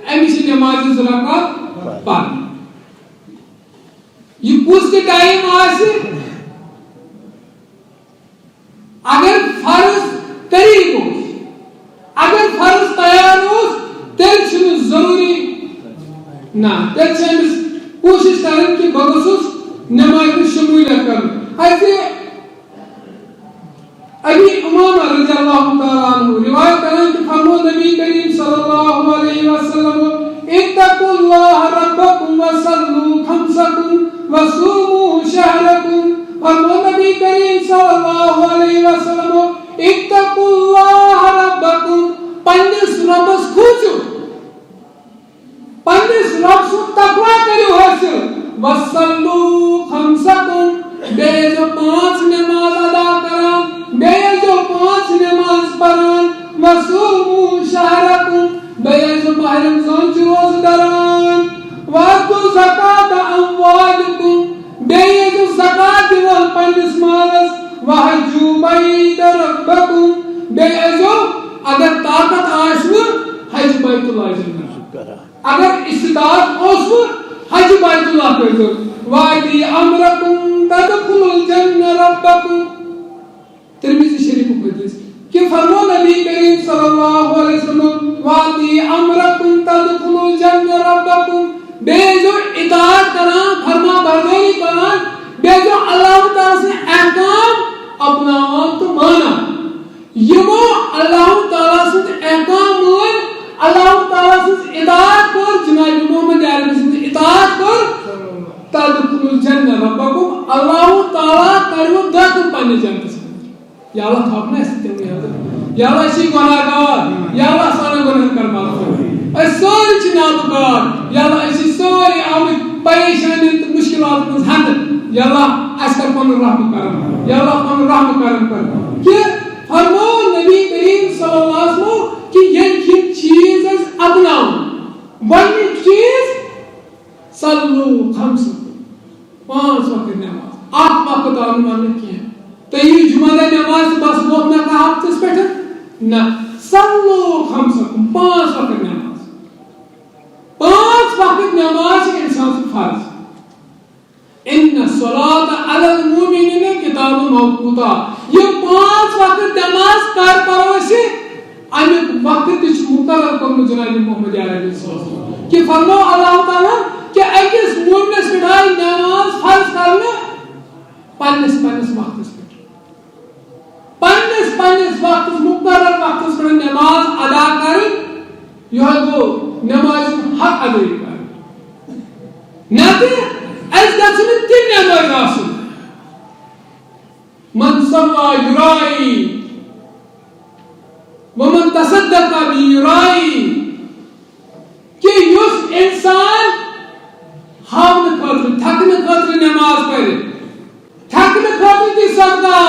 امس نماز زکات پڑھ یہ کس ٹائم اگر فرض طریق اگر فرض تیار تیل ضروری نا تیل کوشش کریں کہ بہ گوس نماز میں شمولیت کریں ابھی امامہ رضی اللہ تعالیٰ عنہ روایت کریں کہ فرمو نبی کریم صلی اللہ علیہ وسلم اتقوا اللہ ربکم وصلوا خمسکم وصوموا شہرکم فرمو نبی کریم صلی اللہ علیہ وسلم اتقوا اللہ ربکم پنس ربس کھوچو پنس رب سو تقوی کرو حاصل وصلوا خمسکم بے جو 5 نماز ادا کران بے جو 5 نماز پڑھان وصوموا شہرکم بے جو ماہ رمضان چ روز داران واتوا زکات اموالکم بے جو زکات دیوان پنس مالس وحجوا بیت ربکم بے جو اگر طاقت آسو حج بیت اللہ جنہ اگر استطاعت آسو حج بیت اللہ کرو وادی امرکم تدخل الجنہ ربکم ترمذی شریف کو حدیث کہ فرمو نبی کریم صلی اللہ علیہ وسلم وادی امرکم تدخل الجنہ ربکم بے جو اطاعت کران فرما برداری کران بے جو اللہ تعالی سے احکام اپناوان تو مانا یمو اللہ تعالی سے احکام مان اللہ تعالی سے اطاعت کر جناب محمد علیہ وسلم اطاعت کر تدخل الجنہ ربکم اللہ تعالی کرو داخل پانے جنت یا اللہ تھاپنا اس تم یاد یا اللہ اسی گناہگار یا اللہ سارے گناہ کر معاف کر اس سارے چھ نابکار یا اللہ اسی سارے آمد پریشانی تو مشکلات من ہند یا اللہ اس کر پن رحم کرم یا اللہ پن رحم کرم کر کہ فرمو نبی کریم صلی اللہ علیہ وسلم کہ یہ چیز اپناؤ ون چیز صلو خمس 5 وقت نماز 8 وقت آن ماننے کی ہے تو یہ جمعہ نماز بس وہ نہ کہا ہفتس پہ نہ صلو خمسکم 5 وقت نماز 5 وقت نماز انسان سے فرض ان الصلاة علی المؤمنین کتاب موقوتا یہ 5 وقت نماز کر پڑو سے امیک وقت تچ مقرر کرن جناب محمد علیہ السلام کہ فرمو اللہ تعالی کہ اکس مومنس پٹھائی نماز فرض کرنا پنس وقت پنس وقت مقرر وقت پر نماز ادا کریں یہ گو نماز حق ادا کریں نہ کہ اس گژھن تم نماز آسن من صلى يراعي ومن تصدق يراعي کہ یس انسان ہاؤن خاطر تھکنے خاطر نماز پڑھے تھکنے خاطر تی صدقہ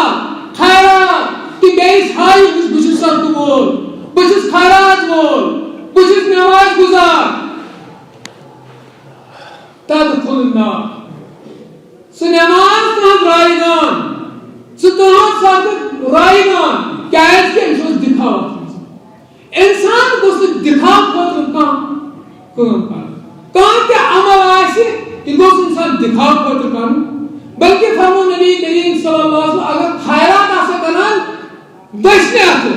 خیرات تی بیس ہائی بچ صدقہ وول بچ خیرات وول بچ نماز گزار تدخل النار سہ نماز تہذ رائگان سہ تہذ صدق رائگان کیاز کہ اس دکھاوا انسان کو دکھاو خاطر کام کر عمل آئے یہ گوس انسان دکھاو خاطر کر بلکہ فرمو نبی کریم صلی اللہ علیہ وسلم اگر خیرات آسا کران دشنے آتے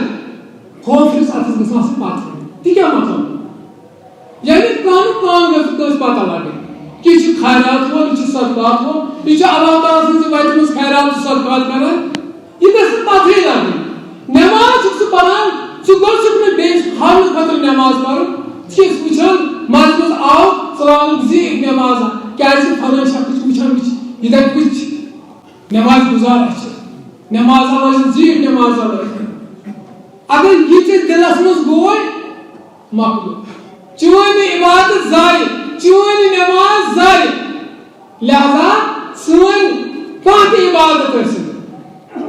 خوفرس آتس گسان سے پاتھ تی کیا مطلب یعنی کام گفت کس پاتا لگے کہ یہ خیرات ہو یہ صدقات ہو یہ اللہ تعالیٰ سے وجہ میں خیرات و صدقات کران یہ گسن پاتھ ہی لگے نماز سے پڑھان سو گل سکنے بیس حال خطر نماز پڑھ چیز وچھان مجلس آو سلام زی نماز کیسے فلاں شخص وچھان وچ یہ تک کچھ نماز گزار ہے نماز اللہ زی نماز اللہ اگر یہ چیز دلس مز گوئے مقبول چونی عبادت ضائع چونی نماز ضائع لہذا سون کانتی عبادت کر سکتے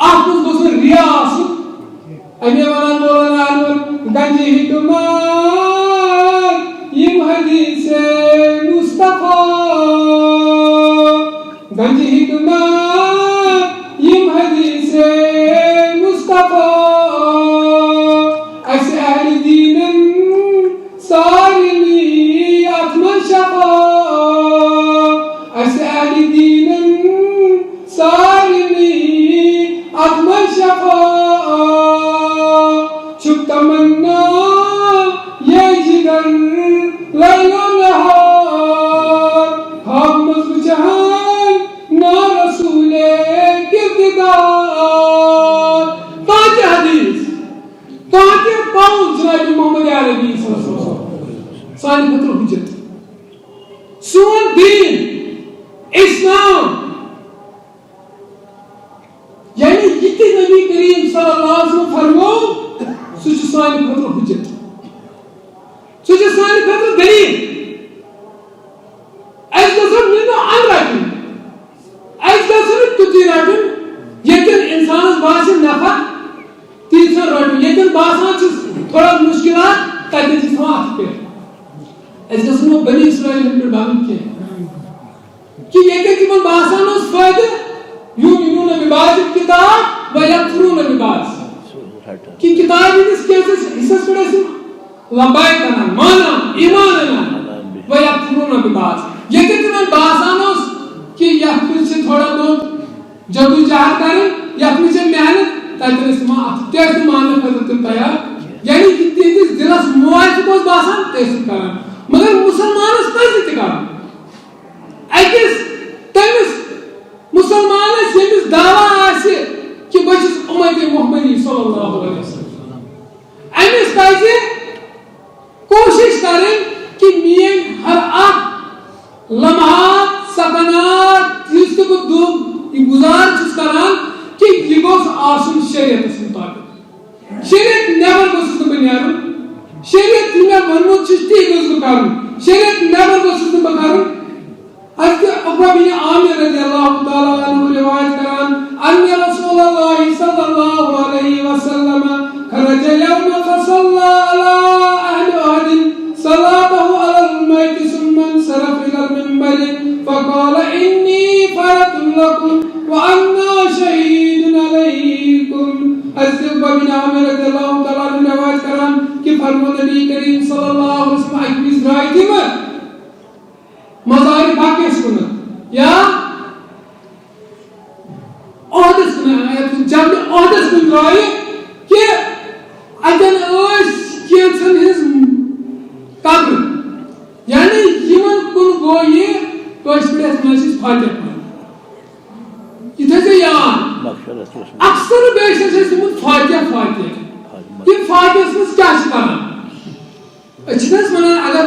آپ کو گوزن ریاست امی ونان مولانا انور گنجی حکمت یم حدیث مصطفیٰ گنجی حکمت یم حدیث مصطفیٰ اس اہل دین سارمی اتمن شفا اس اہل دین سارمی اتمن شفا تمنا یہ جگر لیل و نہار ہم جہان نا رسول کردگار کانچہ حدیث کانچہ قول جناب محمد عربی صلی اللہ علیہ وسلم سانی خطر حجت سون دین اسلام یعنی جتنے نبی کریم صلی اللہ علیہ وسلم فرمو سوچ سانی خطر حجت سوچ سانی خطر دلیل ایس گسن نینو ان رٹن ایس گسن تتی رٹن یکن انسانس باسن نفع تیسر رٹن یکن باسان چیز تھوڑا مشکلات تاکہ چیز ہوا آت پہ ایس گسن وہ بنی اسرائیل پر باقی کیا کہ یکن کی من باسان اس فائدہ یومنون ببعض الکتاب و یکفرون ببعض کہ کتاب اس کیسے حصص پڑے سے لبائی کرنا مانا ایمان انا و یکفرون ببعض یہ کتنا باسانوس کہ یکفر سے تھوڑا بہت جدو جہاد کریں یکفر سے محنت تاکہ اس تیس ماننے خطر تیار یعنی کتنی تیس دلس موائف کو باسان تیس کرنا مگر مسلمان اس پاس اتکار ایکس تیس مسلمان اس یکس دعویٰ آسے کہ بچس امت محمدی صلی اللہ علیہ وسلم ایمس پائزے کوشش کریں کہ مین ہر آت لمحات سکنات جس کو گزار چیز کران کہ یہ goes asun şeriatı mutabık. Şeriat never goes banıyorum. Şeriat ne vanmut çizdi göz bakarım. Şeriat never goes bakarım. Hazreti Ukba bin Amir radıyallahu ta'ala anhu rivayet kıran anne Resulullah sallallahu aleyhi ve sellem kharaca yevme fasalla ala ahli ahadin salatahu alal mayti summan saraf ilal minbari fekale inni faratun lakum ve anna şehidun aleykum. Hazreti Ukba bin Amir radıyallahu ta'ala anhu rivayet kıran ki farman Nebi Kerim sallallahu aleyhi ve sellem akbiz raiti mi? Mazari Pakis bunu. Ya ahdes bunu, canlı ahdes bunu rayı ki adan öz kiyetin his kabr. Yani yemen bunu goyi goşpres meclis Fatih. İtese ya. Aksarı beşesimiz Fatih. Ki Fatih'siniz kya çıkarın? Açıkçası bana agar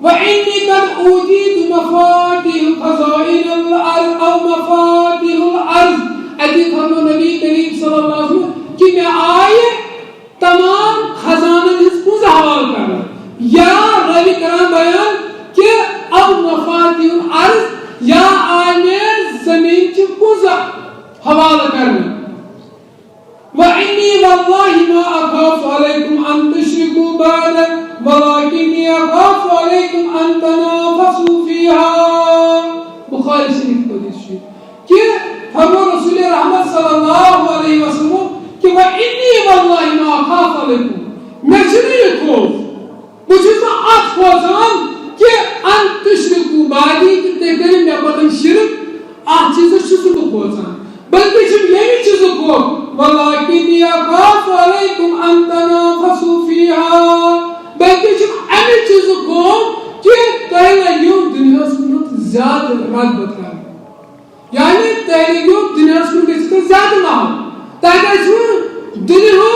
وإني قد أوتيت مفاتيح خزائن الأرض أو مفاتيح الأرض أدي فرمو نبی کریم صلی اللہ علیہ وسلم کہ میں آئے تمام خزانہ اس کو حوال کرنا یا روی کرام بیان کہ او مفاتیح الأرض یا آئے زمین کی کو حوال کرنا وإني والله ما أخاف عليكم أن تشركوا بعد ولكني أخاف عليكم أن تنافسوا فيها بخاري شريف حديث کہ فرمو رسول رحمت صلی اللہ علیہ وسلم کہ وإني والله ما أخاف عليكم میں چنی خوف مجھے تو آپ خوزان کہ أن تشركوا بعدی کہ تکریم میں پتن شرک آج چیزیں شکر خوزان بلکہ جب یہی چیزوں کو وَلَكِنِّي أَخَافُ عَلَيْكُمْ أَن تَنَافَسُوا فِيهَا بلکہ جب ایسی چیزوں کو کہ تیرے یوں دنیا سے زیادہ رغبت کرنا یعنی تیرے یوں دنیا سے زیادہ نہ ہو تیرے یوں دنیا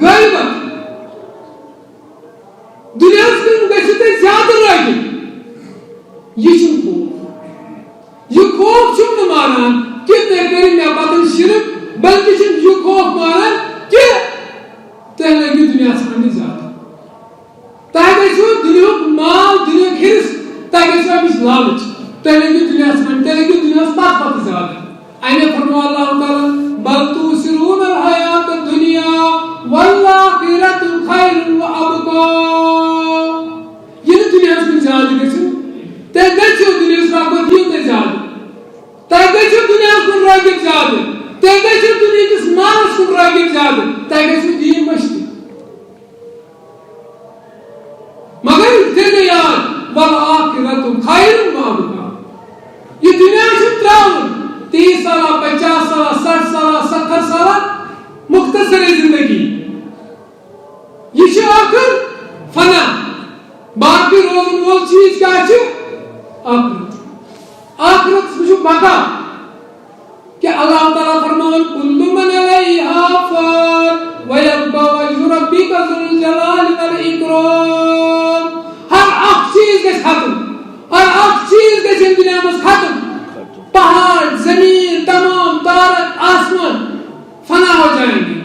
غیبت دنیا سے زیادہ رہی یہ چھو یہ خوف چھو نہ مارا کہ تیرے میں باتن شرک بلکہ یہ خوف مارا کہ تیرے کی دنیا سے زیادہ تیرے چھو دنیا مال دنیا خرس تیرے چھو ابھی لالچ تیرے کی دنیا سے طاقت زیادہ آئینے فرمو اللہ تعالی بل توسرون الحیات الدنیا والآخرۃ خیر وابقا یہ دنیا سے زیادہ کسی تیرے چھو دنیا سے رغبت کیوں تے زیادہ تیرے چھو دنیا کو رغبت زیادہ تیرے چھو دنیا کس مال کو رغبت زیادہ تیرے چھو دین مشتی مگر تیرے یاد والآخرۃ خیر وابقا یہ دنیا سے تراؤن 30 سالہ 50 سالہ 60 سالہ 70 سالہ مختصر زندگی یہ چھو آخر فنا باقی روزن وول چیز کیا چھو آخرت آخرت چھو بقا کہ تیرے یوں دنیا سے رغبت کیوں تے زیادہ تیرے چھو دنیا کو رغبت زیادہ تیرے چھو دین مشتی مگر تیرے یاد والآخرۃ خیر وابقا یہ دنیا سے تراؤن 30 سالہ 50 سالہ 60 سالہ 70 سالہ مختصر زندگی یہ چھو آخر فنا باقی روزن وول چیز کیا چھو آخرت اللہ تعالیٰ فرمان کل من علیہا فان ویبقى وجہ ربک ذو الجلال والاکرام. ہر اکھ چیز گژھِ ختم, ہر اکھ چیز گژھِ امہِ دُنیا منٛز ختم. پہاڑ, زمین, تمام تارک, آسمان فنا ہو جائیں گے.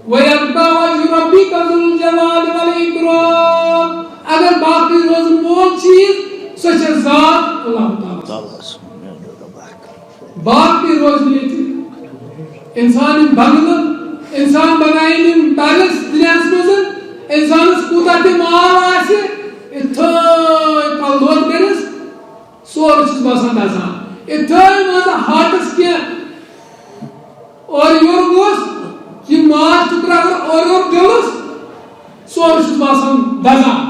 وَيَبْقَى وَجْهُ رَبِّكَ ذُو الْجَلَالِ وَالْإِكْرَامِ. اگر باقی روزن وول چیز سو چھِ ذات اللہ تعالیٰ. باقی روزن ییٚتہِ انسان بنگلہٕ, انسان بنایِن یِم پیلس دُنیاہس منٛز, انسانس کوٗتاہ تہِ مال آسہِ یِتھٕے کل دۄد کٔرِس سورُے چھُس باسان دزان. یِتھٕے منٛز ہاٹس کینٛہہ اورٕ یورٕ گوٚژھ یہ ماز ٹکڑا اگر اور دلس سورُے چھُس باسان دزان.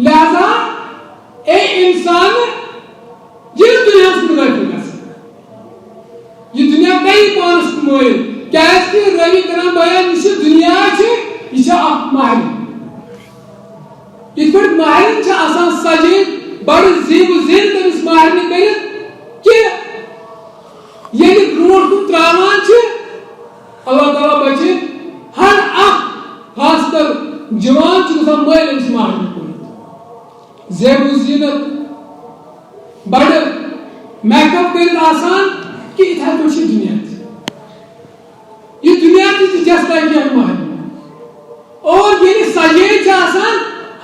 لہذا اے انسان یہ دنیا منٲفِق گژھِ, یہ دنیا کئی پانس کُن مٲیِل. کیازِ رٔوی کران بیان یُس یہِ دُنیا چھِ یہِ چھِ اکھ محل. یِتھ پٲٹھۍ محلن چھِ آسان سجٲیِتھ بڑٕ زیٖبہٕ زیٖنہٕ تٔمِس مہرنہِ کٔرِتھ کہِ ییٚلہِ برونٛٹھ کُن ترٛاوان چھِ اللہ تعالیٰ بچے ہر اکھ خاص کر جوان چھُ گژھان مٲلۍ أمِس مہرنہِ کُن. زیبو زیٖنت بڑٕ میک اپ کٔرِتھ آسان کہِ یِتھَے پٲٹھۍ چھِ دُنیا تہِ. یہ دنیا تہِ چھِ جس لایک یہِ مہرنہِ. اور ییٚلہِ سجٲیِتھ چھِ آسان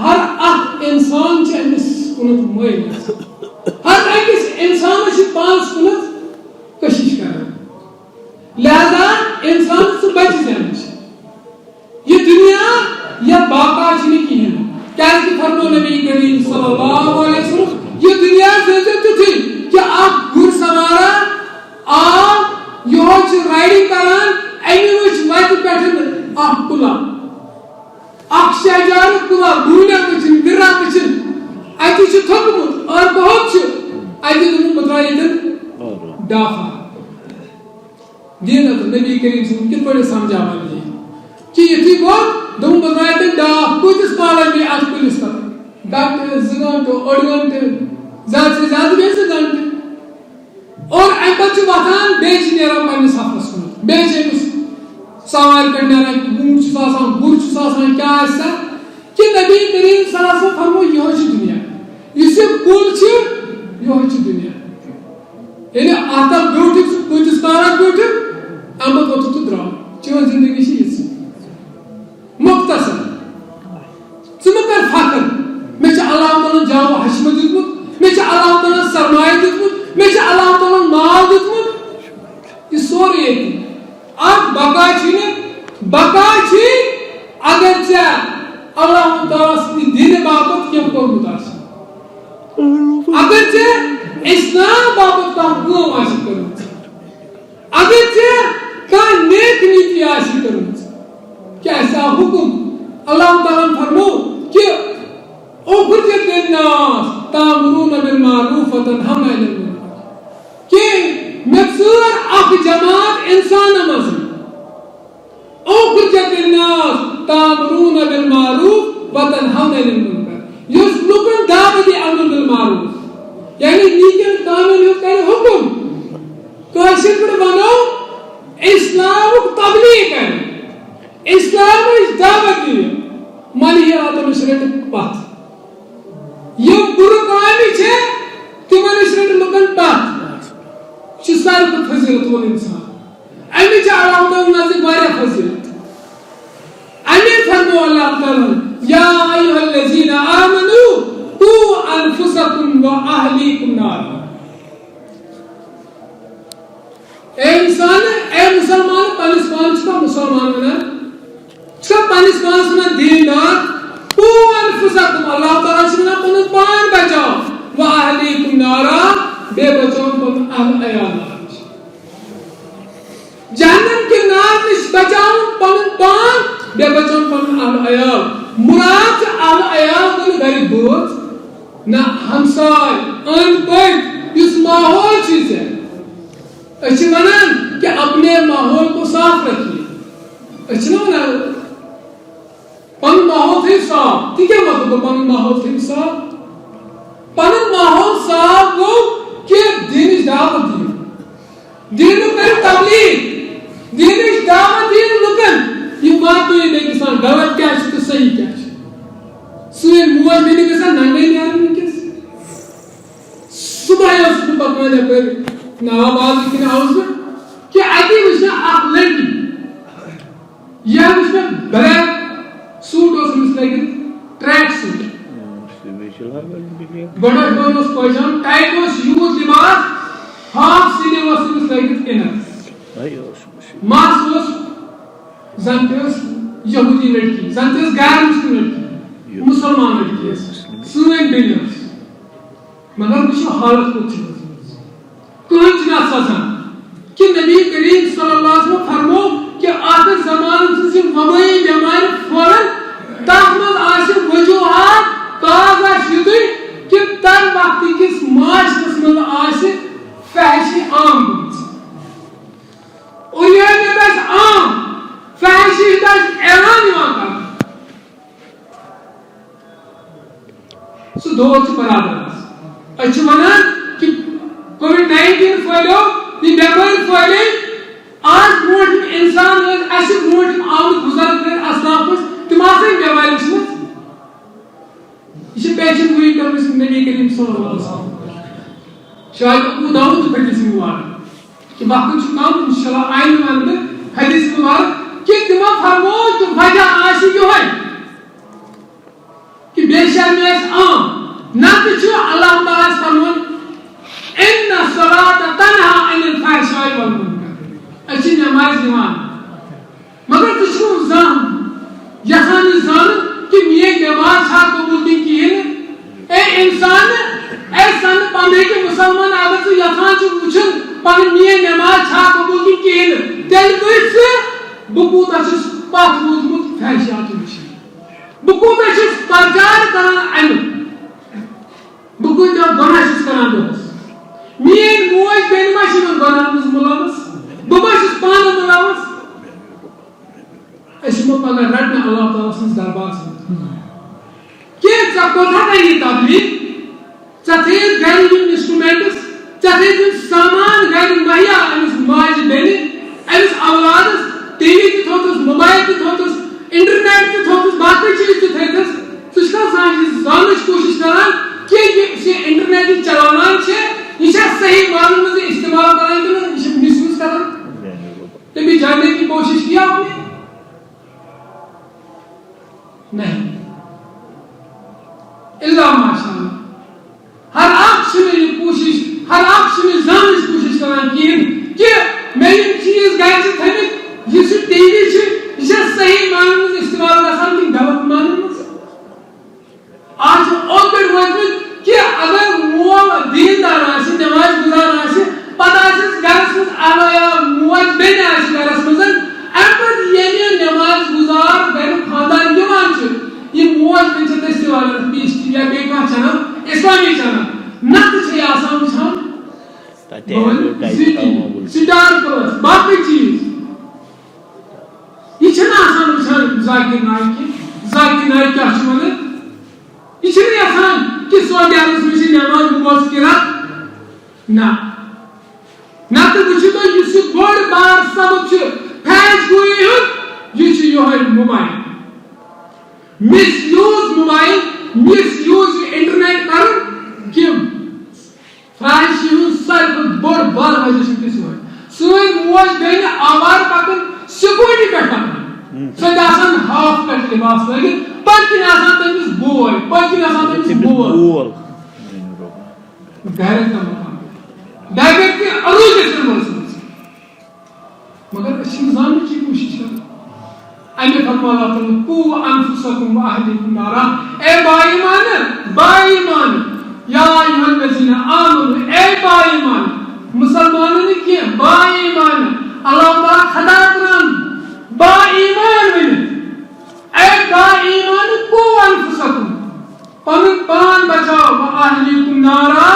ہر اکھ انسان چھِ أمِس کُنتھ مٲلۍ گژھان. ہر أکِس انسانس چھِ پانس کُنتھ کشش کران. لہذا انسان سے بچ جانا چاہیے. یہ دنیا یا باقا چھنی کہین. کیازِ فرمو نبی کریم صلی اللہ علیہ وسلم یہ دنیا زندگی تھی کہ آپ گھڑ سوارا آپ یہ رائڈنگ کران امی وچ وتہِ پٮ۪ٹھ اکھ کُلا اکھ شجار کُلا ڈوٗنیا وٕچھِنۍ گِرا وٕچھِنۍ اَتہِ چھُ تھوٚکمُت اور بہت چھُ اَتہِ دوٚپُن بہٕ ترٛاوٕ ییٚتٮ۪ن ڈافا. دینت نبی کریم صلی کِتھ پٲٹھۍ سمجھاوان یہِ کہِ یُتھُے گوٚو دوٚپُن بہٕ ترٛاوٕ تَتہِ ڈاف. کۭتِس کالس بیٚیہِ اَتھ کُلِس تَل گنٹہٕ 2 گنٹہٕ 1 گنٹہٕ زیادٕ سے زیادٕ بیٚیہِ 2 گنٹہٕ. اور اَمہِ پتہٕ چھُ وۄتھان بیٚیہِ چھِ نیران پنٛنِس سفرس کُن. بیٚیہِ چھِ أمِس سوارِ پٮ۪ٹھ نیران ووٗنٛٹ چھُس آسان گُر چھُس آسان کیٛاہ آسہِ سا کہِ نبی کریم صلی اللہ علیہ وسلم فرمو یِہوٚے چھُ دُنیا. یُس یہِ کُل چھُ یِہوٚے چھُ دُنیا. ییٚلہِ اَتھ تل بیوٗٹھِکھ ژٕ کۭتِس کالس بیوٗٹھِکھ اَمہِ پتہٕ ووٚتھُکھ تہٕ درٛاو. چٲنۍ زندگی چھِ یِژھٕے مختصر. ژٕ مہٕ کر فخر مےٚ چھُ اللہ تعالیٰ ہن جام حشمہٕ دیُتمُت, مےٚ چھُ اللہ تعالیٰ ہن سرمایہ دیُتمُت, مےٚ چھُ اللہ تعالیٰ ہن مال دیُتمُت. یہِ سورُے ییٚتی. اکھ بقا چھُے نہٕ بقا چھُے اگر ژےٚ اللہ تعالیٰ سٕنٛدِ دیٖنہٕ باپتھ کینٛہہ کوٚرمُت آسہِ, اگر ژےٚ اسلام باپتھ کانٛہہ کٲم آسہِ کٔرمٕژ, اگر ژےٚ کانٛہہ نیک نیتی آسہِ کٔرمٕژ. کیٛازِ آو حُکُم اللہ تعالیٰ ہن فرمو کہِ اُخرجت للناس تأمرون بالمعروف وتنهون عن المنکر کہ مےٚ ژٲر اکھ جماعت انسانن منٛز. اُخرجت للناس تأمرون بالمعروف وتنهون عن المنکر یُس لُکن دعوت دی امر بالمعروف یعنی نیکن کامن ہُنٛد کرِ حُکُم. کٲشِر پٲٹھۍ ونو اسلامُک تبلیغ کرِ, اسلامٕچ دعوت دِیہِ, منہِیات أمِس رٔٹِتھ پتھ. یِم بُرٕ کامہِ چھِ تِمن نِش رٔٹہِ لُکن پتھ. یہِ چھُ ساروی کھۄتہٕ فضیلت وول انسان. اَمہِ چھِ اللہ تعالیٰ نزدیٖک واریاہ فضیلت. اَمے فرمو اللہ تعالیٰ یا ایُہا الذین آمنوا قُوا انفسکم وأہلیکم نارا. اے انسان اے مسلمان پننس پانس چھُکھا مسلمان ونان, چھُکھا پننس پانس ونان دیندار. قُوا انفسکم اللہ تعالیٰ چھُ ونان پنُن پان بچاو, وأہلیکم نارا بیٚیہِ بچاو پنُن اہل عیال نار نِش. جہنم کہِ نار نِش بچاوُن پنُن پان بیٚیہِ بچاوُن پنُن اہل عیال. مراد چھُ اہل عیال گوٚو گرِکۍ بٲژ نہ ہمساے أنٛدۍ پٔکۍ یُس ماحول چھُے ژےٚ. أسۍ چھِ وَنان کہ اپنے ماحول کو صاف رکھیے. أسۍ چھِنہ وَنان پنُن ماحول تھٲیِو صاف. تہِ کیٛاہ مطلب گوٚو پنُن ماحول تھٲیِو صاف؟ پنُن ماحول صاف گوٚو کہ دیٖنٕچ دعوت دِیِو, دینک کرو تبلیغ دینش دعوت دین لکن یہ بات تو یہ نہیں کہ غلط کیا ہے تو صحیح کیا ہے سوئے موج میں نہیں کہ ننگے نیار میں کس صبح یا صبح پکانے پر نواب کی آواز میں کہ آتی وشنا آپ لڑکی یا وشنا بلیک سوٹ اور سمجھ لگے ٹریک سوٹ بڑا بڑا اس پاجام ٹائٹ اس یوز لباس ہاف سینے اور سمجھ لگے انر ماس اس زنتیس یہودی لڑکی زنتیس غیر مسلم لڑکی مسلمان لڑکی سوئن بینیس مگر کچھ حالت کو تھی کچھ نہ سزان کہ نبی کریم صلی اللہ علیہ وسلم فرمو کہ آخر زمان سے وبائی بیمار فوراً تحمل آشر وجوہات تازہ شدی کہ تن وقتی کس معاشرس من آشر فحشی عام بنت اور یہ دس عام فحشی دس اعلان یوان کرنا سو دور سے برابر اچھا ونان کہ کووڈ-19 پھلیو یہ بیمار پھلے آج برونٹھ انسان اسہ برونٹھ آمد بزرگ اسلاف تم آسن بیمار وچمت یہ پیشن ہوئی کرمس نبی کریم صلی اللہ علیہ وسلم شاید ابو داؤد حدیث مبارک کہ وقت کم انشاءاللہ آئین ون حدیث مبارک کہ تم فرمو تو وجہ آسی جو ہے کہ بے شک میں عام نہ تو اللہ تعالیٰ فرمان ان الصلاة تنہا عن الفحشاء والمنکر اچھی نماز دیوان مگر تشکو زان یہاں زان کہ میے نماز چھا قبول دی کی ہے اے انسان اے سن پندے کے مسلمان آگا تو یہاں چھو پوچھن پندے میے نماز چھا قبول دی کی ہے تیل کوئی سے بکوت اچھس پاک موجود فحشات مشی بکوت اچھس پرچار کرنا علم بکوت گناہ اچھس کرنا دوست مین موج بین ماشین گناہ ملامس بباشس پانا ملامس اسمو پگہ رٹنا اللہ تعالیٰ سنس دربار سے کہ ژا کوتھا گئی تبلیغ ژا تھیت گھر یم انسٹرومنٹس ژا تھیت سامان گھر مہیا امس ماج بیٚنہِ امس اولادس ٹی وی تہِ تھوتس موبائل تہِ تھوتس انٹرنیٹ تہِ تھوتس باقی چیز تہِ تھیتس ژٕ چھکھا زاننٕچ کوشش کران کہ یہ انٹرنیٹ چلاوان چھ یہ صحیح معنی میں استعمال کران کہ یہ مس یوز کران کبھی جاننے کی کوشش کیا آپ نے نہیں اللہ ماشاءاللہ ہر آپ سے میں کوشش ہر آپ سے میں زاننے کی کوشش کران کہ میں یہ چیز گئے سے تھمت یہ سے ٹی وی سے یہ صحیح معنی میں استعمال کران کہ غلط معنی میں آج اوپن وقت کہ اگر مول دیندار آسی نماز گزار آسی پتہ آسس گھرس مز آیا موج بین آسی گھرس مز امپت یہ نماز گزار گھر خاندان دِوان چھ یہ موج بین چھ دستی والا پیش یا بیٚیہِ کانٛہہ چنل اسلامی چنل نتہٕ چھِ آسان وٕچھان سٹار پلس باقی چیز یہ چھنہٕ آسان وٕچھان ذاکر نایک ذاکر نایک کیٛاہ چھُ ونان یہ چھنہٕ آسان کہ سعودی عربس میں نماز مذکرات نہ تو وچھو تو یہ بڑ بار سبب فیش گوئی یہ موبائل مس یوز موبائل مس یوز انٹرنیٹ کر کہ فیش یوز سارے بڑ بار وجہ سن موج بین آوار پکن سکوٹی پہ پکن سب آسان ہاف کٹ لباس لگت پتہ آسان تمس بول پتہ آسان تمس بول غیرت کا مقام غیرت کے عروج اس میں مگر اسی زاننے کی کوشش کر امی فرما اللہ تعالیٰ قو انفسکم و اہلیکم نارا اے با ایمان یا ایها الذین آمنوا اے با ایمان مسلمانوں نے کیا با ایمان اللہ تعالیٰ خدا کران با ایمان ون اے با ایمان قو انفسکم پن پان بچاؤ و اہلیکم نارا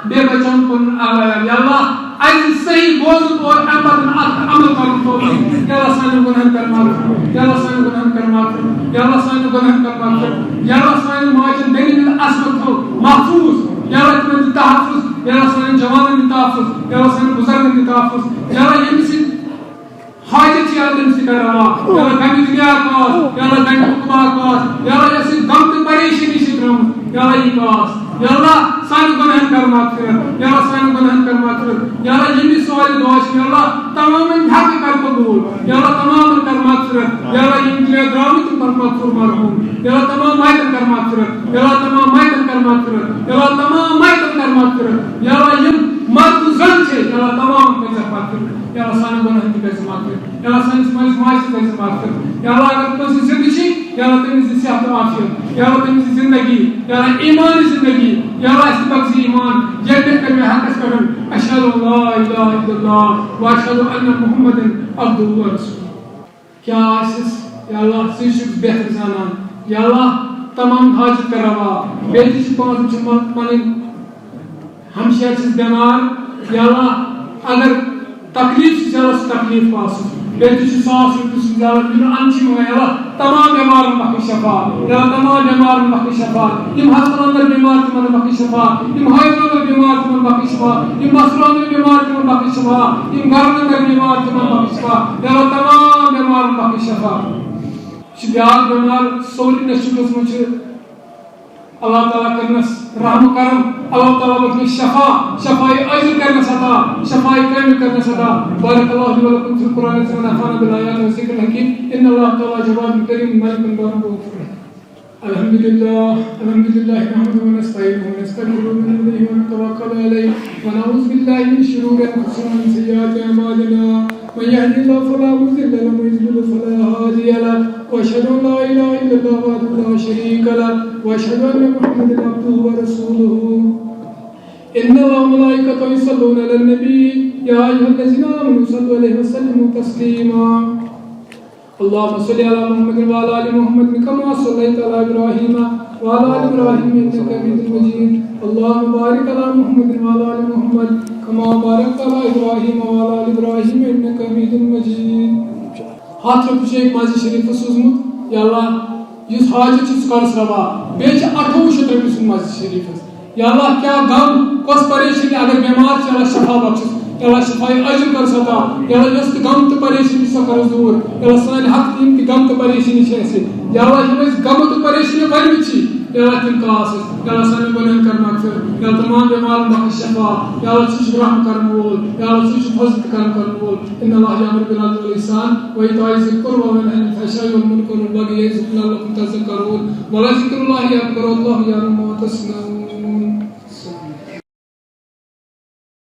بے بچاؤ پن آوایا یا اللہ ایسی صحیح بوزن اور امت عمل کرن تو یا اللہ سانو گناہ کر معاف یا اللہ سانو گناہ کر معاف یا اللہ سانو گناہ کر معاف یا اللہ سانو ماجن بین الاسمت محفوظ یا اللہ تمہیں تحفظ یا اللہ سانن جوانن دِ تحفظ یا اللہ سانن بزرگن دِ تحفظ یا اللہ ییٚمِس حاجت یا اللہ تٔمِس تہِ کر روا یا اللہ کمہِ دُنیا کاس یا اللہ کمہِ حُکما کاس یا اللہ یۄس غم تہٕ پریشٲنی چھِ ترٲمٕژ یا اللہ یہِ کاس یا اللہ سانہِ گۄنہن کر مغفرت یا اللہ سانہِ گۄنہن کر مغفرت یا اللہ ییٚمِس سوالہِ دُعا چھِ یا اللہ تمامن حق کر قبوٗل یا اللہ تمامن کر مغفرت یا اللہ یِم دُنیا درٛامٕتۍ تِم کر مغفور مرحوٗم یا اللہ تمام مایتن کر مغفرت یا اللہ تمام مایتن کر مغفرت یا اللہ تمام مایتن کر مغفرت یا اللہ یِم مرد زن چھِ یا اللہ تمام کر مغفرت یا اللہ سانہِ گۄنہن تہِ کر مغفرت یا اللہ سٲنِس مٲلِس ماجہِ تہِ کر مغفرت یا اللہ اگر کٲنٛسہِ زِندٕ چھِ یا اللہ تٔمِس دِ صحت تہٕ عافیت یا اللہ تٔمِس دِ زندگی یا اللہ ایمانی زندگی یا اللہ اَسہِ تہِ بخشی ایمان جنت کر مےٚ حقس پٮ۪ٹھ اشہدُ ان لا اِلہَ اِلَّا اللہِ واشہدُ اَنَّ محمدًا عبدُهُ وَرَسُولُهُ کیا آسِس یا اللہ ژٕ چھُکھ بہتر زانان یا اللہ تمام حاجت کر روا بیٚیہِ تہِ چھِ پانٛژھ چھِ پنٕنۍ ہمشیر چھِس بٮ۪مار یا اللہ اگر تکلیف چھِ یا اللہ سُہ تکلیف پاسُن بیٚیہِ تہِ چھِ 100 رۄپیہِ سُہ زیادٕ اَن چھِ منٛگان یا اللہ تمام بٮ۪مارن بخش شفا یا اللہ تمام بٮ۪مارن بخش شفا یِم ہسپتالن اندر بٮ۪مار تِمن بخش شفا یِم حٲضرن اندر بٮ۪مار تِمن بخش شفا یِم مسلن اندر بٮ۪مار تِمن بخش شفا یِم گرن اندر بٮ۪مار تِمن بخش شفا یا اللہ تمام بٮ۪مارن بخش شفا یہِ چھِ بیٛاکھ بٮ۪مار سورُے نصیٖبس منٛز چھِ اللہ تعالیٰ کرنس رحم کرم اللہ تعالیٰ بخشنس شفا شفائی عاجل کرنس عطا شفائی کامل کرنس عطا بارک اللہ لي ولكم في القرآن العظيم ونفعنا بالآيات والذكر الحكيم إن الله تعالى جواد كريم ملك بارك الحمد لله نحمده ونستعينه ونستغفره ونؤمن به ونتوكل عليه ونعوذ بالله من شرور أنفسنا ومن سيئات أعمالنا من يهد الله فلا مضل له ومن يضلل فلا هادي له وأشهد أن لا إله إلا الله وحده لا شريك له وأشهد أن محمدا عبده ورسوله إن الله وملائكته يصلون على النبي يا أيها الذين آمنوا صلوا عليه وسلموا تسليما اللهم صل على محمد وعلى آل محمد كما صليت على إبراهيم وعلى آل إبراهيم إنك حميد مجيد اللهم بارك على محمد وعلى آل محمد كما باركت على إبراهيم وعلى آل إبراهيم إنك حميد مجيد ہاتھ رکھ ایک ماضی شریف سوزمت یا اللہ یس حاجت چھ کارس روا بیچ 2800 رۄپیہِ سن ماضی شریف یا اللہ کیا غم کس پریشانی اگر بیمار چھ اللہ شفا بخش یا اللہ شفائی عاجل کر ستا یا اللہ یس غم تو پریشانی سو کر دور یا اللہ سان حق تیم کی غم تو پریشانی چھ ایسے یا اللہ ہمیں غم تو پریشانی ورمی چھ یا اللہ تم کا اس یا اللہ سان گناہ کر مغفرت یا تمام بیمار بخش شفا یا اللہ سچ رحم کرن وول یا اللہ سچ فضل کرن وول ان اللہ یامر بالعدل والاحسان وایتاء ذی القربى وینهى عن الفحشاء والمنکر والبغي یعظکم لعلکم تذکرون ولذکر اللہ اکبر واللہ یعلم ما تصنعون